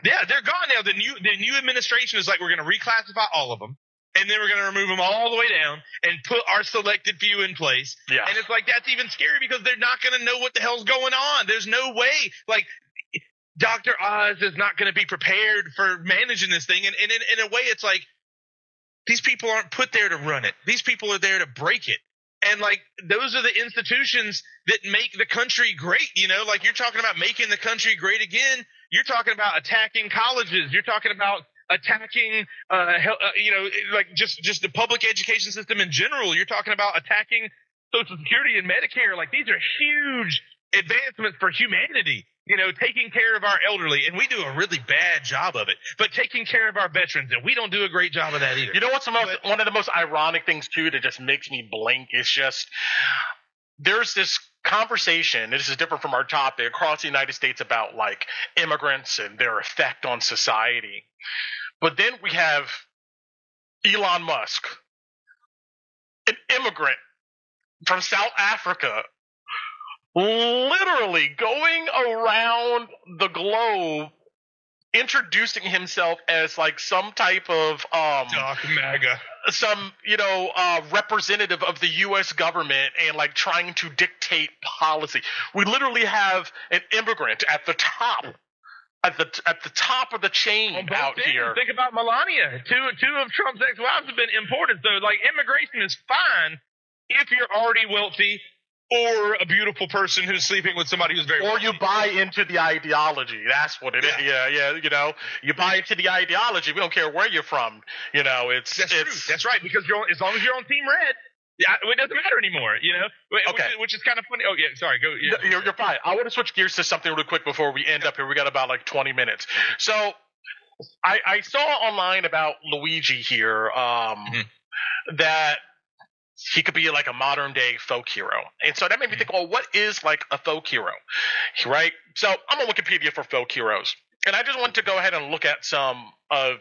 Yeah, they're gone now. The new administration is like, we're going to reclassify all of them, and then we're going to remove them all the way down and put our selected few in place. Yeah. And it's like, that's even scary because they're not going to know what the hell's going on. There's no way. Like, Dr. Oz is not going to be prepared for managing this thing. And in a way, it's like, these people aren't put there to run it. These people are there to break it. And like, those are the institutions that make the country great. You know, like you're talking about making the country great again. You're talking about attacking colleges. You're talking about attacking, like just the public education system in general. You're talking about attacking Social Security and Medicare. Like, these are huge advancements for humanity. You know, taking care of our elderly, and we do a really bad job of it. But taking care of our veterans, and we don't do a great job of that either. You know what's one of the most ironic things too that just makes me blink is just there's this conversation, and this is different from our topic, across the United States about like immigrants and their effect on society. But then we have Elon Musk, an immigrant from South Africa, literally going around the globe introducing himself as like some type of Doc MAGA, some representative of the US government, and like trying to dictate policy. We literally have an immigrant at the top of the chain out here. Think about Melania. Two of Trump's ex-wives have been imported. So like, immigration is fine if you're already wealthy, or a beautiful person who's sleeping with somebody who's very wealthy. You buy into the ideology. That's what it is. Yeah. You buy into the ideology. We don't care where you're from. That's true. That's right. Because as long as you're on Team Red, it doesn't matter anymore. Okay. Which is kind of funny. Oh yeah, sorry. Go. Yeah. You're fine. I want to switch gears to something really quick before we end up here. We got about like 20 minutes. So I saw online about Luigi here that he could be like a modern day folk hero. And so that made me think, well, what is like a folk hero? Right? So I'm on Wikipedia for folk heroes. And I just want to go ahead and look at some of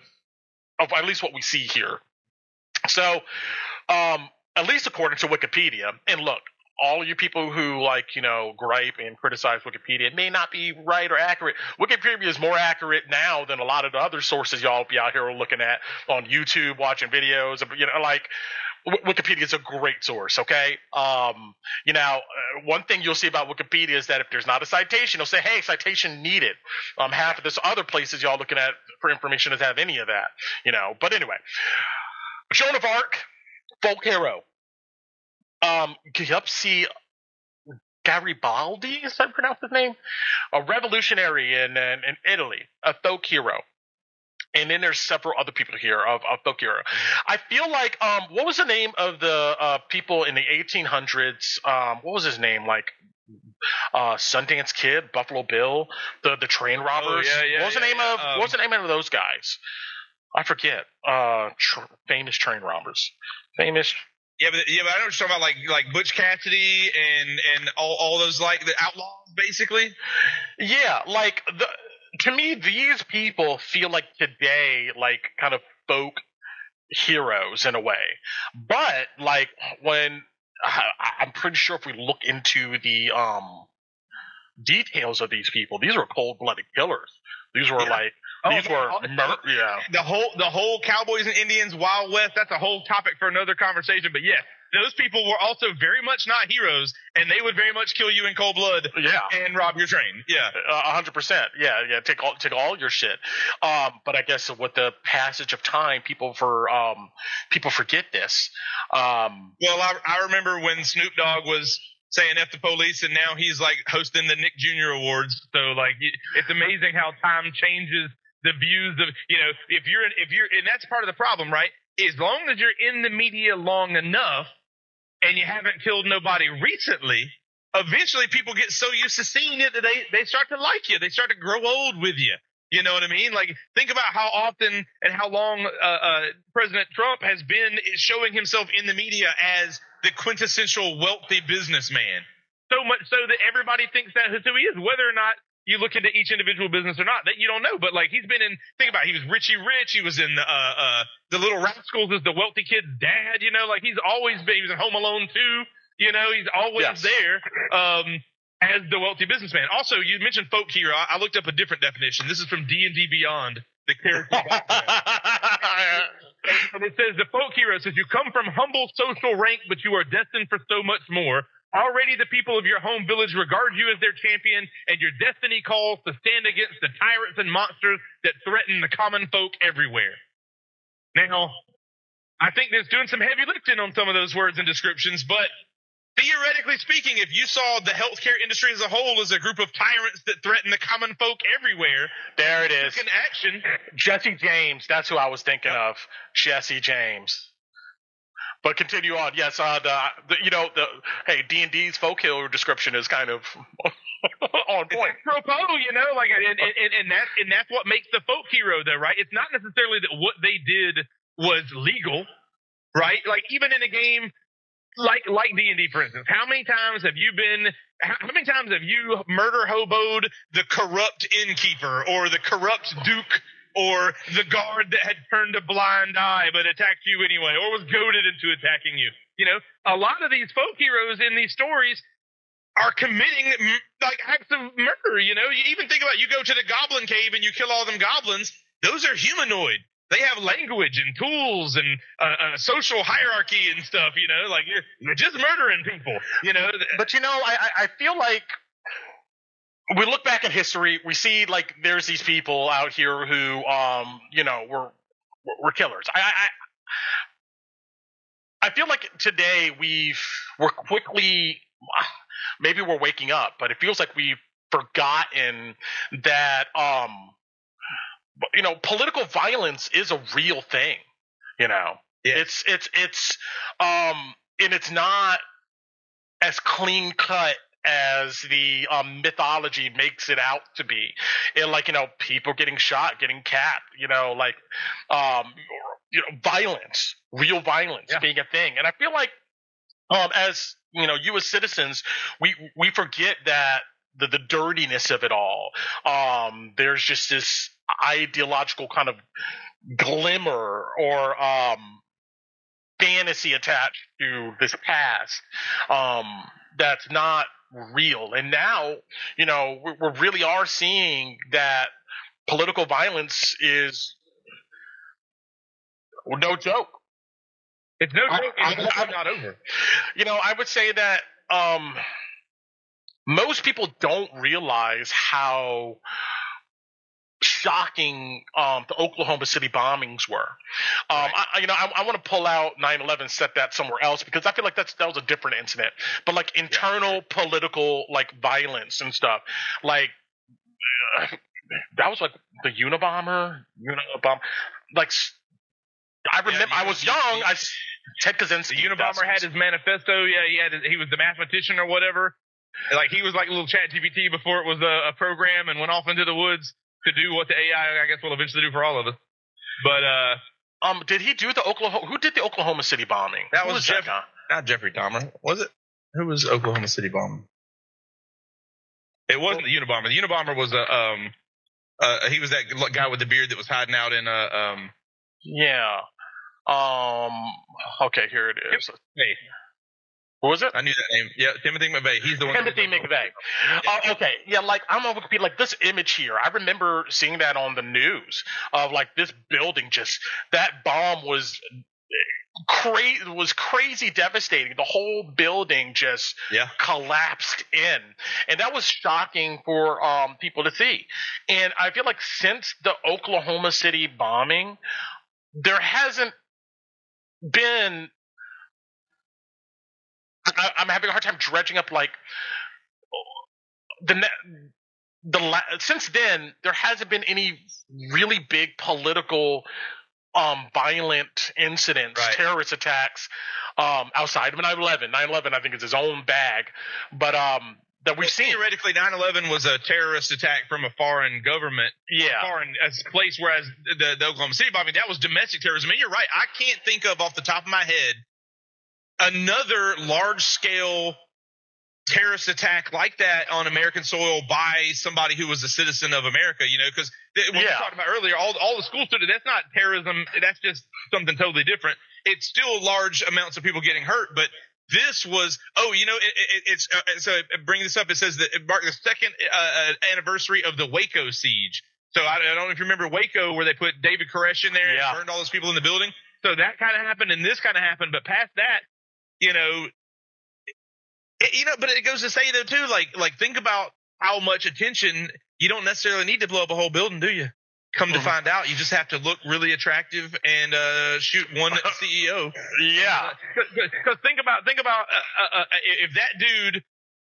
at least what we see here. So at least according to Wikipedia, and look, all you people who gripe and criticize Wikipedia may not be right or accurate. Wikipedia is more accurate now than a lot of the other sources y'all be out here looking at on YouTube, watching videos. Wikipedia is a great source, okay? One thing you'll see about Wikipedia is that if there's not a citation, it'll say, hey, citation needed. Half of this other places y'all looking at for information doesn't have any of that, But anyway, Joan of Arc, folk hero. Giuseppe Garibaldi, is that pronounced his name? A revolutionary in Italy, a folk hero. And then there's several other people here of folk hero. I feel like what was the name of the people in the 1800s? What was his name? Like Sundance Kid, Buffalo Bill, the train robbers. What was the name of what was the name of those guys? I forget. Famous train robbers. Famous. Yeah, but I know what you're talking about, like Butch Cassidy and all those, like, the outlaws, basically. Yeah, like to me, these people feel like today, like kind of folk heroes in a way. But like when I'm pretty sure if we look into the details of these people, these were cold-blooded killers. These were the whole Cowboys and Indians Wild West. That's a whole topic for another conversation. But yes, those people were also very much not heroes, and they would very much kill you in cold blood. Yeah, and rob your train. Yeah, 100%. Yeah. Take all your shit. But I guess with the passage of time, people forget this. Well, I remember when Snoop Dogg was saying F the police, and now he's like hosting the Nick Jr. Awards. So like, it's amazing how time changes the views of, if you're, and that's part of the problem, right? As long as you're in the media long enough and you haven't killed nobody recently, eventually people get so used to seeing it that they start to like you. They start to grow old with you. You know what I mean? Like, think about how often and how long President Trump has been showing himself in the media as the quintessential wealthy businessman. So much so that everybody thinks that's who he is, whether or not you look into each individual business or not. That you don't know. But like, he's been in. Think about it, he was Richie Rich. He was in the Little Rascals as the wealthy kid's dad. Like he's always been. He was in Home Alone too. He's always there. As the wealthy businessman. Also, you mentioned folk hero. I looked up a different definition. This is from D&D Beyond, the character. And it says, the folk hero says, you come from humble social rank, but you are destined for so much more. Already the people of your home village regard you as their champion, and your destiny calls to stand against the tyrants and monsters that threaten the common folk everywhere. Now, I think there's doing some heavy lifting on some of those words and descriptions, but theoretically speaking, if you saw the healthcare industry as a whole as a group of tyrants that threaten the common folk everywhere, there it is. In action. Jesse James, that's who I was thinking of. Jesse James. But continue on. Yes, hey, D&D's folk hero description is kind of on point. It's apropos, and that's what makes the folk hero, though, right? It's not necessarily that what they did was legal, right? Like even in a game. Like D&D, for instance, how many times have you murder hoboed the corrupt innkeeper or the corrupt duke or the guard that had turned a blind eye but attacked you anyway or was goaded into attacking you? A lot of these folk heroes in these stories are committing like acts of murder. You even think about, you go to the goblin cave and you kill all them goblins. Those are humanoid. They have language and tools and social hierarchy and stuff, like you're just murdering people, But, I feel like we look back at history, we see like there's these people out here who, were killers. I feel like today we're quickly, maybe we're waking up, but it feels like we've forgotten that, political violence is a real thing. Yeah. It's and it's not as clean cut as the mythology makes it out to be. People getting shot, getting capped, violence, real violence being a thing. And I feel like as you as citizens, we forget that the dirtiness of it all. There's just this ideological kind of glimmer or fantasy attached to this past that's not real. And now, we really are seeing that political violence is no joke. It's no joke. It's not over. I would say that most people don't realize how shocking the Oklahoma City bombings were. I want to pull out 9/11, set that somewhere else, because I feel like that was a different incident. But like internal political like violence and stuff, like that was like the Unabomber. Like I remember, I was young. Ted Kaczynski. The Unabomber had his manifesto. Yeah, he was the mathematician or whatever. Like he was like a little Chat GPT before it was a program, and went off into the woods to do what the AI, I guess, will eventually do for all of us. But did he do the Oklahoma? Who did the Oklahoma City bombing? That was not Jeffrey Dahmer, was it? Who was Oklahoma City bombing? It wasn't the Unabomber. The Unabomber was he was that guy with the beard that was hiding out in Yeah. Okay, here it is. Hey. What was it? I knew that name. Yeah, Timothy McVeigh. He's the one. Timothy McVeigh. Yeah. Okay. Yeah, like I'm on Wikipedia. Like this image here, I remember seeing that on the news of like this building. Just that bomb was crazy devastating. The whole building just collapsed in, and that was shocking for people to see. And I feel like since the Oklahoma City bombing, there hasn't been. I'm having a hard time dredging up like since then there hasn't been any really big political violent incidents, terrorist attacks outside of 9/11. 9/11 I think is his own bag, but that we've seen. Theoretically, 9/11 was a terrorist attack from a foreign government, foreign place, whereas the Oklahoma City bombing, that was domestic terrorism. And you're right, I can't think of off the top of my head another large-scale terrorist attack like that on American soil by somebody who was a citizen of America, because when we talked about earlier, all the school students, that's not terrorism. That's just something totally different. It's still large amounts of people getting hurt, but this was, so bring this up. It says that it marked the second anniversary of the Waco siege. So I don't know if you remember Waco, where they put David Koresh in there and burned all those people in the building. So that kind of happened, and this kind of happened. But past that, but it goes to say though too, like think about how much attention. You don't necessarily need to blow up a whole building, do you? Come to find out, you just have to look really attractive and shoot one CEO. Yeah, because think about if that dude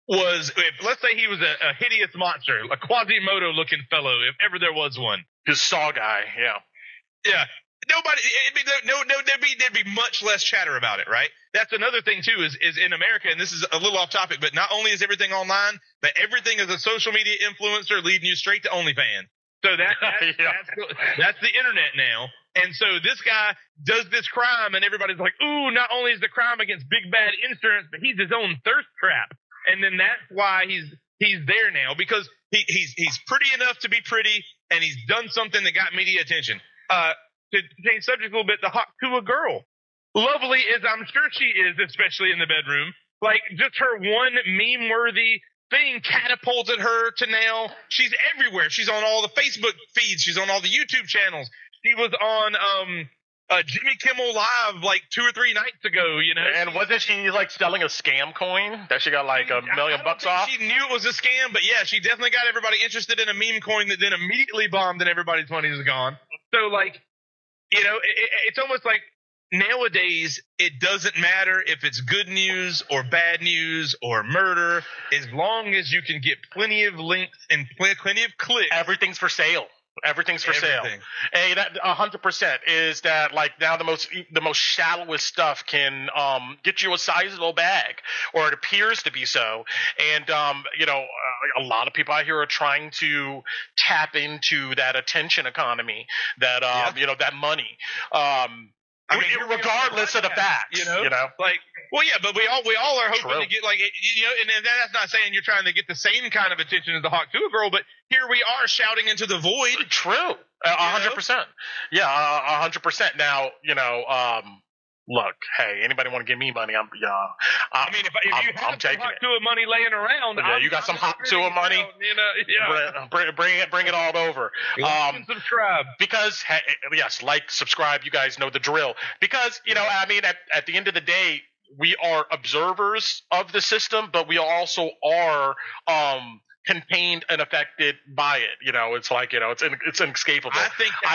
was, let's say he was a hideous monster, a Quasimodo looking fellow, if ever there was one. His Saw guy, yeah. There'd be much less chatter about it, right? That's another thing too, is in America, and this is a little off topic, but not only is everything online, but everything is a social media influencer leading you straight to OnlyFans. So that's the internet now. And so this guy does this crime, and everybody's like, ooh, not only is the crime against big bad insurance, but he's his own thirst trap. And then that's why he's there now, because he's pretty enough to be pretty, and he's done something that got media attention. To change subject a little bit, the hawk to a girl. Lovely as I'm sure she is, especially in the bedroom. Like, just her one meme-worthy thing catapulted her to now. She's everywhere. She's on all the Facebook feeds. She's on all the YouTube channels. She was on Jimmy Kimmel Live like 2 or 3 nights ago, And wasn't she like selling a scam coin that she got like $1 million off? She knew it was a scam, but yeah, she definitely got everybody interested in a meme coin that then immediately bombed and everybody's money is gone. So like, it's almost like nowadays it doesn't matter if it's good news or bad news or murder, as long as you can get plenty of links and plenty of clicks. Everything's for sale. Everything's for sale. Hey, that 100% is that like now the most shallowest stuff can get you a sizable bag, or it appears to be so. And a lot of people out here are trying to tap into that attention economy, that that money. Regardless of the facts, like, well, yeah, but we all are hoping to get like, and that's not saying you're trying to get the same kind of attention as the hawk to a girl, but here we are shouting into the void. True, 100%. Yeah, 100%. Now, look, hey, anybody want to give me money? If you have some hawk to a money laying around, you got some hawk to a money. Bring it all over. Subscribe, because yes, like, subscribe. You guys know the drill. Because at the end of the day, we are observers of the system, but we also are contained and affected by it. It's like, it's inescapable. I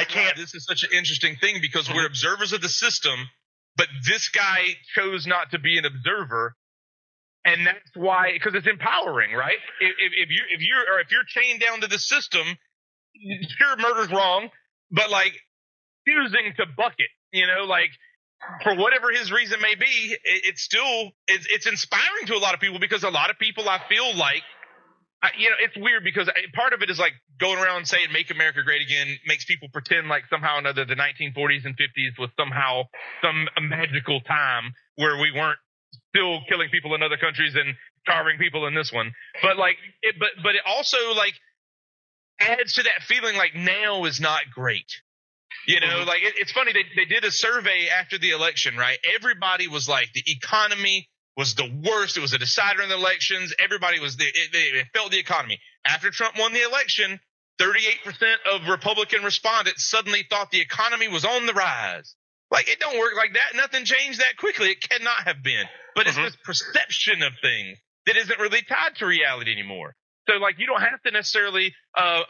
think this is such an interesting thing because we're observers of the system, but this guy chose not to be an observer. And that's why, because it's empowering, right? If you're chained down to the system, sure, murder's wrong, but like choosing to buck it, like for whatever his reason may be, it's inspiring to a lot of people because a lot of people, I feel like, it's weird because part of it is like going around saying "Make America Great Again" makes people pretend like somehow or another the 1940s and 50s was somehow some magical time where we weren't still killing people in other countries and starving people in this one. But like, but it also like adds to that feeling like now is not great. Like it's funny. They did a survey after the election, right? Everybody was like, the economy was the worst. It was a decider in the elections. Everybody was they felt the economy. After Trump won the election, 38% of Republican respondents suddenly thought the economy was on the rise. Like, it don't work like that. Nothing changed that quickly. It cannot have been. But it's this perception of things that isn't really tied to reality anymore. So, like, you don't have to necessarily as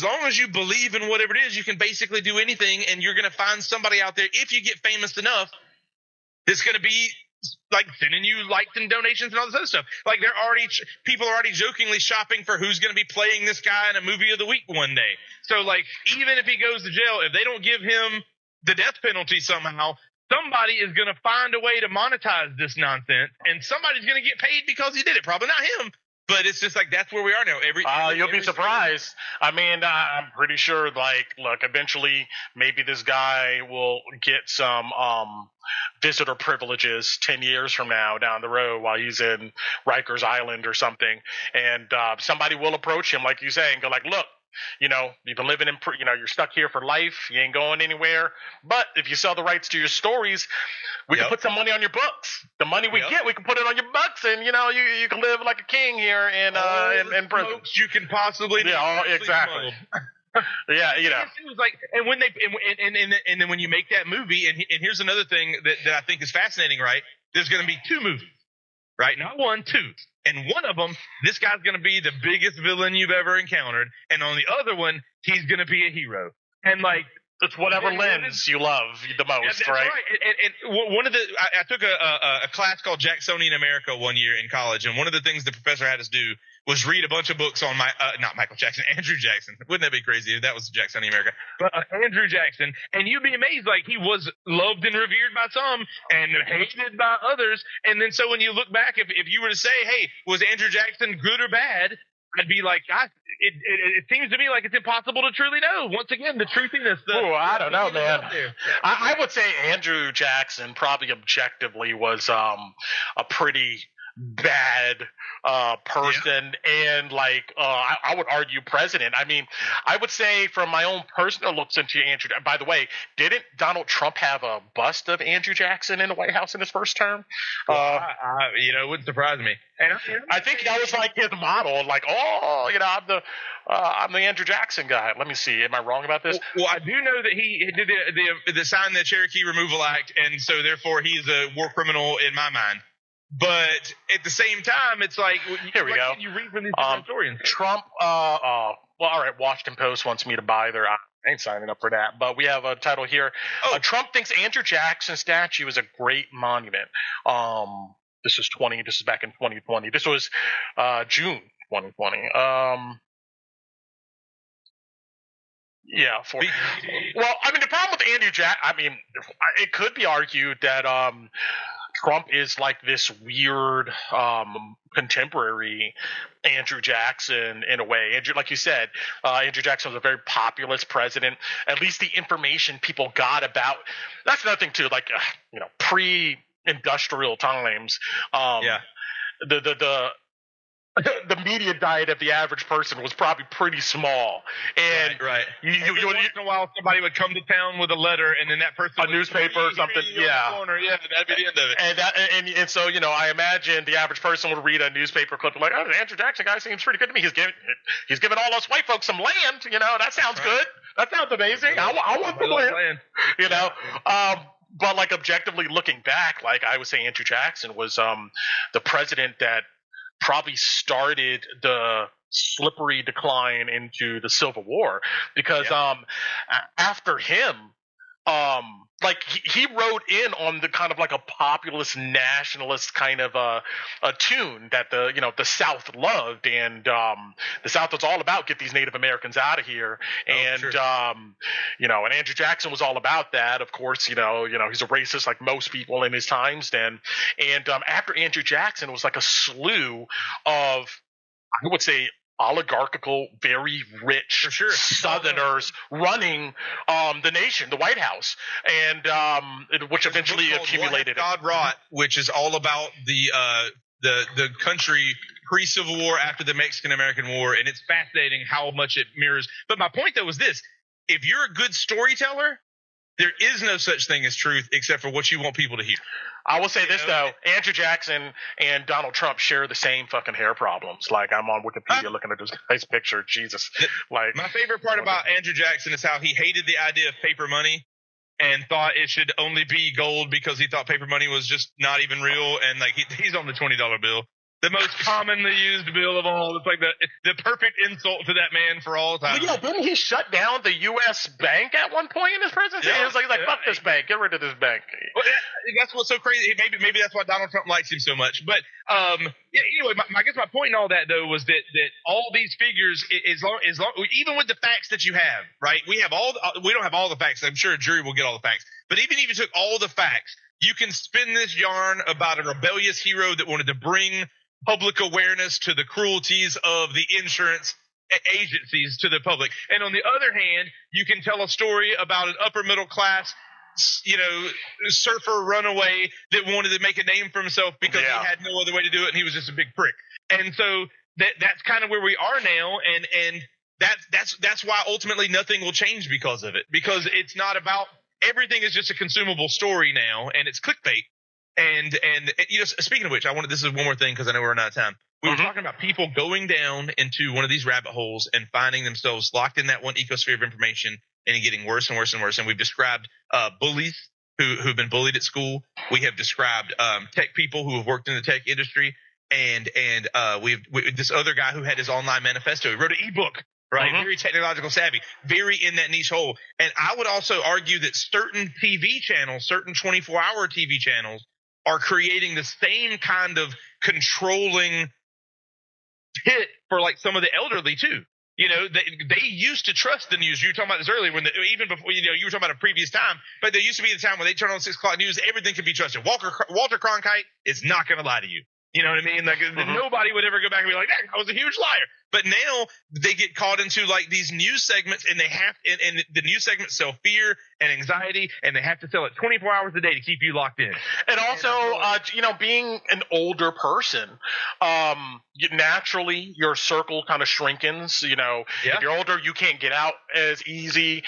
long as you believe in whatever it is, you can basically do anything, and you're going to find somebody out there, if you get famous enough, that's going to be like sending you likes and donations and all this other stuff. Like people are already jokingly shopping for who's going to be playing this guy in a movie of the week one day. So like, even if he goes to jail, if they don't give him the death penalty somehow, somebody is going to find a way to monetize this nonsense, and somebody's going to get paid because he did it. Probably not him. But it's just like, that's where we are now. You'll be surprised. I mean, I'm pretty sure, like, look, eventually maybe this guy will get some visitor privileges 10 years from now down the road while he's in Rikers Island or something. And somebody will approach him, like you say, and go like, look, you've been living in, you're stuck here for life. You ain't going anywhere. But if you sell the rights to your stories, we can put some money on your books. The money we get, we can put it on your books, and you can live like a king here in prison. You can possibly exactly. Yeah, It was like, and when and then when you make that movie, and here's another thing that I think is fascinating, right? There's going to be two movies, right? Not one, two. And one of them, this guy's going to be the biggest villain you've ever encountered, and on the other one, he's going to be a hero. And like, it's whatever lens you love the most, right? And one of I took a class called Jacksonian America one year in college, and one of the things the professor had us do was read a bunch of books on not Michael Jackson, Andrew Jackson. Wouldn't that be crazy if that was Jacksonian America? But Andrew Jackson, and you'd be amazed, like, he was loved and revered by some and hated by others. And then so when you look back, if you were to say, hey, was Andrew Jackson good or bad? I'd be like, it seems to me like it's impossible to truly know. Once again, the truthiness. I don't know, man. I would say Andrew Jackson probably objectively was a pretty bad person, and like I would argue president. I mean, I would say from my own personal looks into Andrew. By the way, didn't Donald Trump have a bust of Andrew Jackson in the White House in his first term? It wouldn't surprise me. And I think that was like his model. Like, I'm the Andrew Jackson guy. Let me see. Am I wrong about this? Well, I do know that he did the sign the Cherokee Removal Act, and so therefore he's a war criminal in my mind. But at the same time, it's like, here we go. You read from these different historians. Trump, well, all right, Washington Post wants me to buy their. I ain't signing up for that. But we have a title here. Trump thinks Andrew Jackson statue is a great monument. This is back in 2020. This was June 2020. Yeah. Well, I mean, the problem with Andrew Jackson, I mean, it could be argued that Trump is like this weird contemporary Andrew Jackson in a way. Andrew, like you said, Andrew Jackson was a very populist president. At least the information people got about – that's another thing too, like pre-industrial times. The media diet of the average person was probably pretty small, and right. You once in a while somebody would come to town with a letter, and then that person a newspaper or something, that'd be the end of it. And so I imagine the average person would read a newspaper clip like, oh, the Andrew Jackson guy seems pretty good to me. He's giving all us white folks some land. That sounds good. That sounds amazing. I want the land. But like objectively looking back, like I would say Andrew Jackson was the president that probably started the slippery decline into the Civil War, because after him, like he wrote in on the kind of like a populist nationalist kind of a tune that the South loved, and the South was all about get these Native Americans out of here, and sure. And Andrew Jackson was all about that. Of course, he's a racist like most people in his times then, and after Andrew Jackson was like a slew of, I would say, oligarchical, very rich Southerners running the nation, the White House, and which eventually accumulated. God Rot, which is all about the country pre-Civil War, after the Mexican-American War, and it's fascinating how much it mirrors. But my point, though, was this. If you're a good storyteller, there is no such thing as truth except for what you want people to hear. I will say this, though. Andrew Jackson and Donald Trump share the same fucking hair problems. Like, I'm on Wikipedia looking at this guy's picture. Jesus. Like, my favorite part about Andrew Jackson is how he hated the idea of paper money and thought it should only be gold because he thought paper money was just not even real. And like he's on the $20 bill. The most commonly used bill of all. It's like the perfect insult to that man for all time. Well, yeah, didn't he shut down the U.S. bank at one point in his presidency? Yeah, He was like, fuck this bank. Get rid of this bank. Well, that's what's so crazy. Maybe that's why Donald Trump likes him so much. But anyway, I guess my point in all that, though, was that all these figures, as long, even with the facts that you have, right? We don't have all the facts. I'm sure a jury will get all the facts. But even if you took all the facts, you can spin this yarn about a rebellious hero that wanted to bring public awareness to the cruelties of the insurance agencies to the public. And on the other hand, you can tell a story about an upper middle class, surfer runaway that wanted to make a name for himself because he had no other way to do it, and he was just a big prick. And so that's kind of where we are now, and that's why ultimately nothing will change because of it, because it's not about everything is just a consumable story now, and it's clickbait. And speaking of which, this is one more thing because I know we're out of time. We were talking about people going down into one of these rabbit holes and finding themselves locked in that one ecosphere of information and getting worse and worse and worse. And we've described bullies who've been bullied at school. We have described tech people who have worked in the tech industry, and we this other guy who had his online manifesto. He wrote an ebook. Right, very technological savvy, very in that niche hole. And I would also argue that certain TV channels, certain 24-hour TV channels, are creating the same kind of controlling pit for like some of the elderly too. They used to trust the news. You were talking about this earlier even before, you were talking about a previous time, but there used to be a time when they turn on 6 o'clock news, everything could be trusted. Walter Cronkite is not going to lie to you. You know what I mean? Like nobody would ever go back and be like, that was a huge liar. But now they get caught into like these news segments, and and the news segments sell fear and anxiety, and they have to sell it 24 hours a day to keep you locked in. And also, being an older person, naturally your circle kind of shrinkens. If you're older, you can't get out as easy.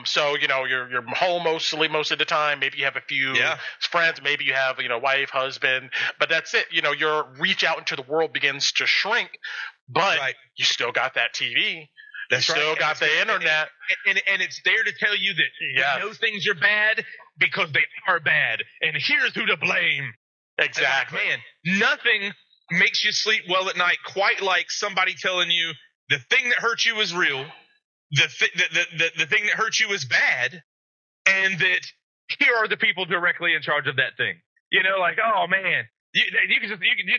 So you're home most of the time. Maybe you have a few friends. Maybe you have wife, husband, but that's it. Your reach out into the world begins to shrink. But you still got that TV. You still got the internet. And it's there to tell you that we know things are bad because they are bad. And here's who to blame. Exactly. Man, nothing makes you sleep well at night quite like somebody telling you the thing that hurt you is real, the thing that hurt you is bad, and that here are the people directly in charge of that thing. Like, oh, man. You can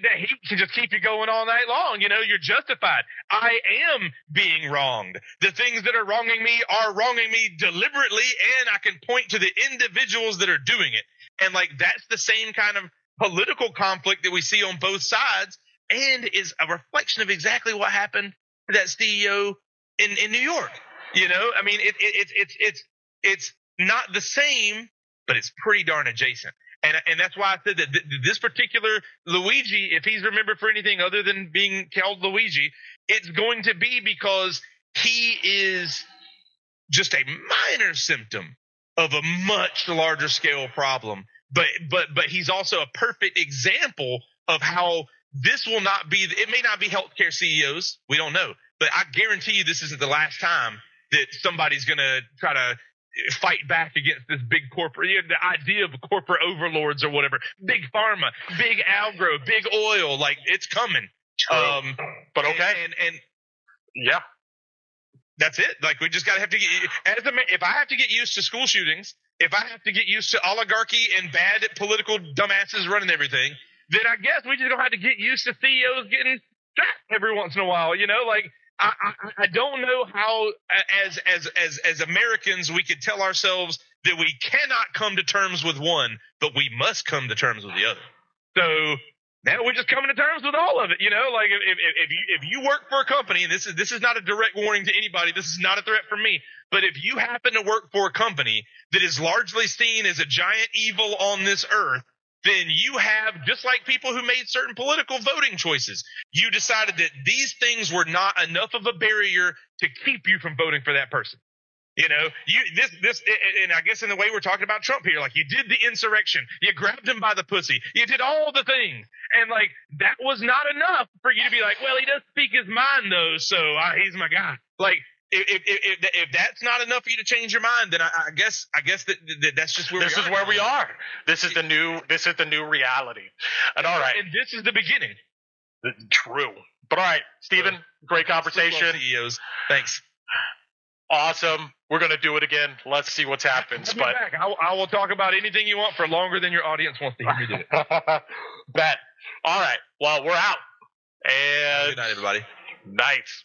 that heat can just keep you going all night long. You're justified. I am being wronged. The things that are wronging me are wronging me deliberately, and I can point to the individuals that are doing it. And like that's the same kind of political conflict that we see on both sides, and is a reflection of exactly what happened to that CEO in New York. I mean, it's not the same, but it's pretty darn adjacent. And that's why I said that this particular Luigi, if he's remembered for anything other than being called Luigi, it's going to be because he is just a minor symptom of a much larger scale problem. But he's also a perfect example of how this will not be – it may not be healthcare CEOs. We don't know. But I guarantee you this isn't the last time that somebody's going to try to fight back against this big corporate, the idea of corporate overlords or whatever, big pharma, big agro, big oil, like it's coming. But okay, and yeah, that's it. Like we just gotta have to get. If I have to get used to school shootings, if I have to get used to oligarchy and bad political dumbasses running everything, then I guess we just gonna have to get used to CEOs getting shot every once in a while. Like I don't know how as Americans we could tell ourselves that we cannot come to terms with one, but we must come to terms with the other. So now we're just coming to terms with all of it. Like if you work for a company, and this is not a direct warning to anybody, this is not a threat from me, but if you happen to work for a company that is largely seen as a giant evil on this earth, then you have, just like people who made certain political voting choices, you decided that these things were not enough of a barrier to keep you from voting for that person. And I guess in the way we're talking about Trump here, like you did the insurrection, you grabbed him by the pussy, you did all the things, and like that was not enough for you to be like, well, he does speak his mind though, so he's my guy. Like if that's not enough for you to change your mind, then I guess that's just where this is where we are. This is the new reality. And all right, and this is the beginning. True. But all right, Stephen, great conversation. CEOs, thanks. Awesome. We're going to do it again. Let's see what happens. But back. I will talk about anything you want for longer than your audience wants to hear me do it. Bet. All right. Well, we're out. And good night, everybody. Nice.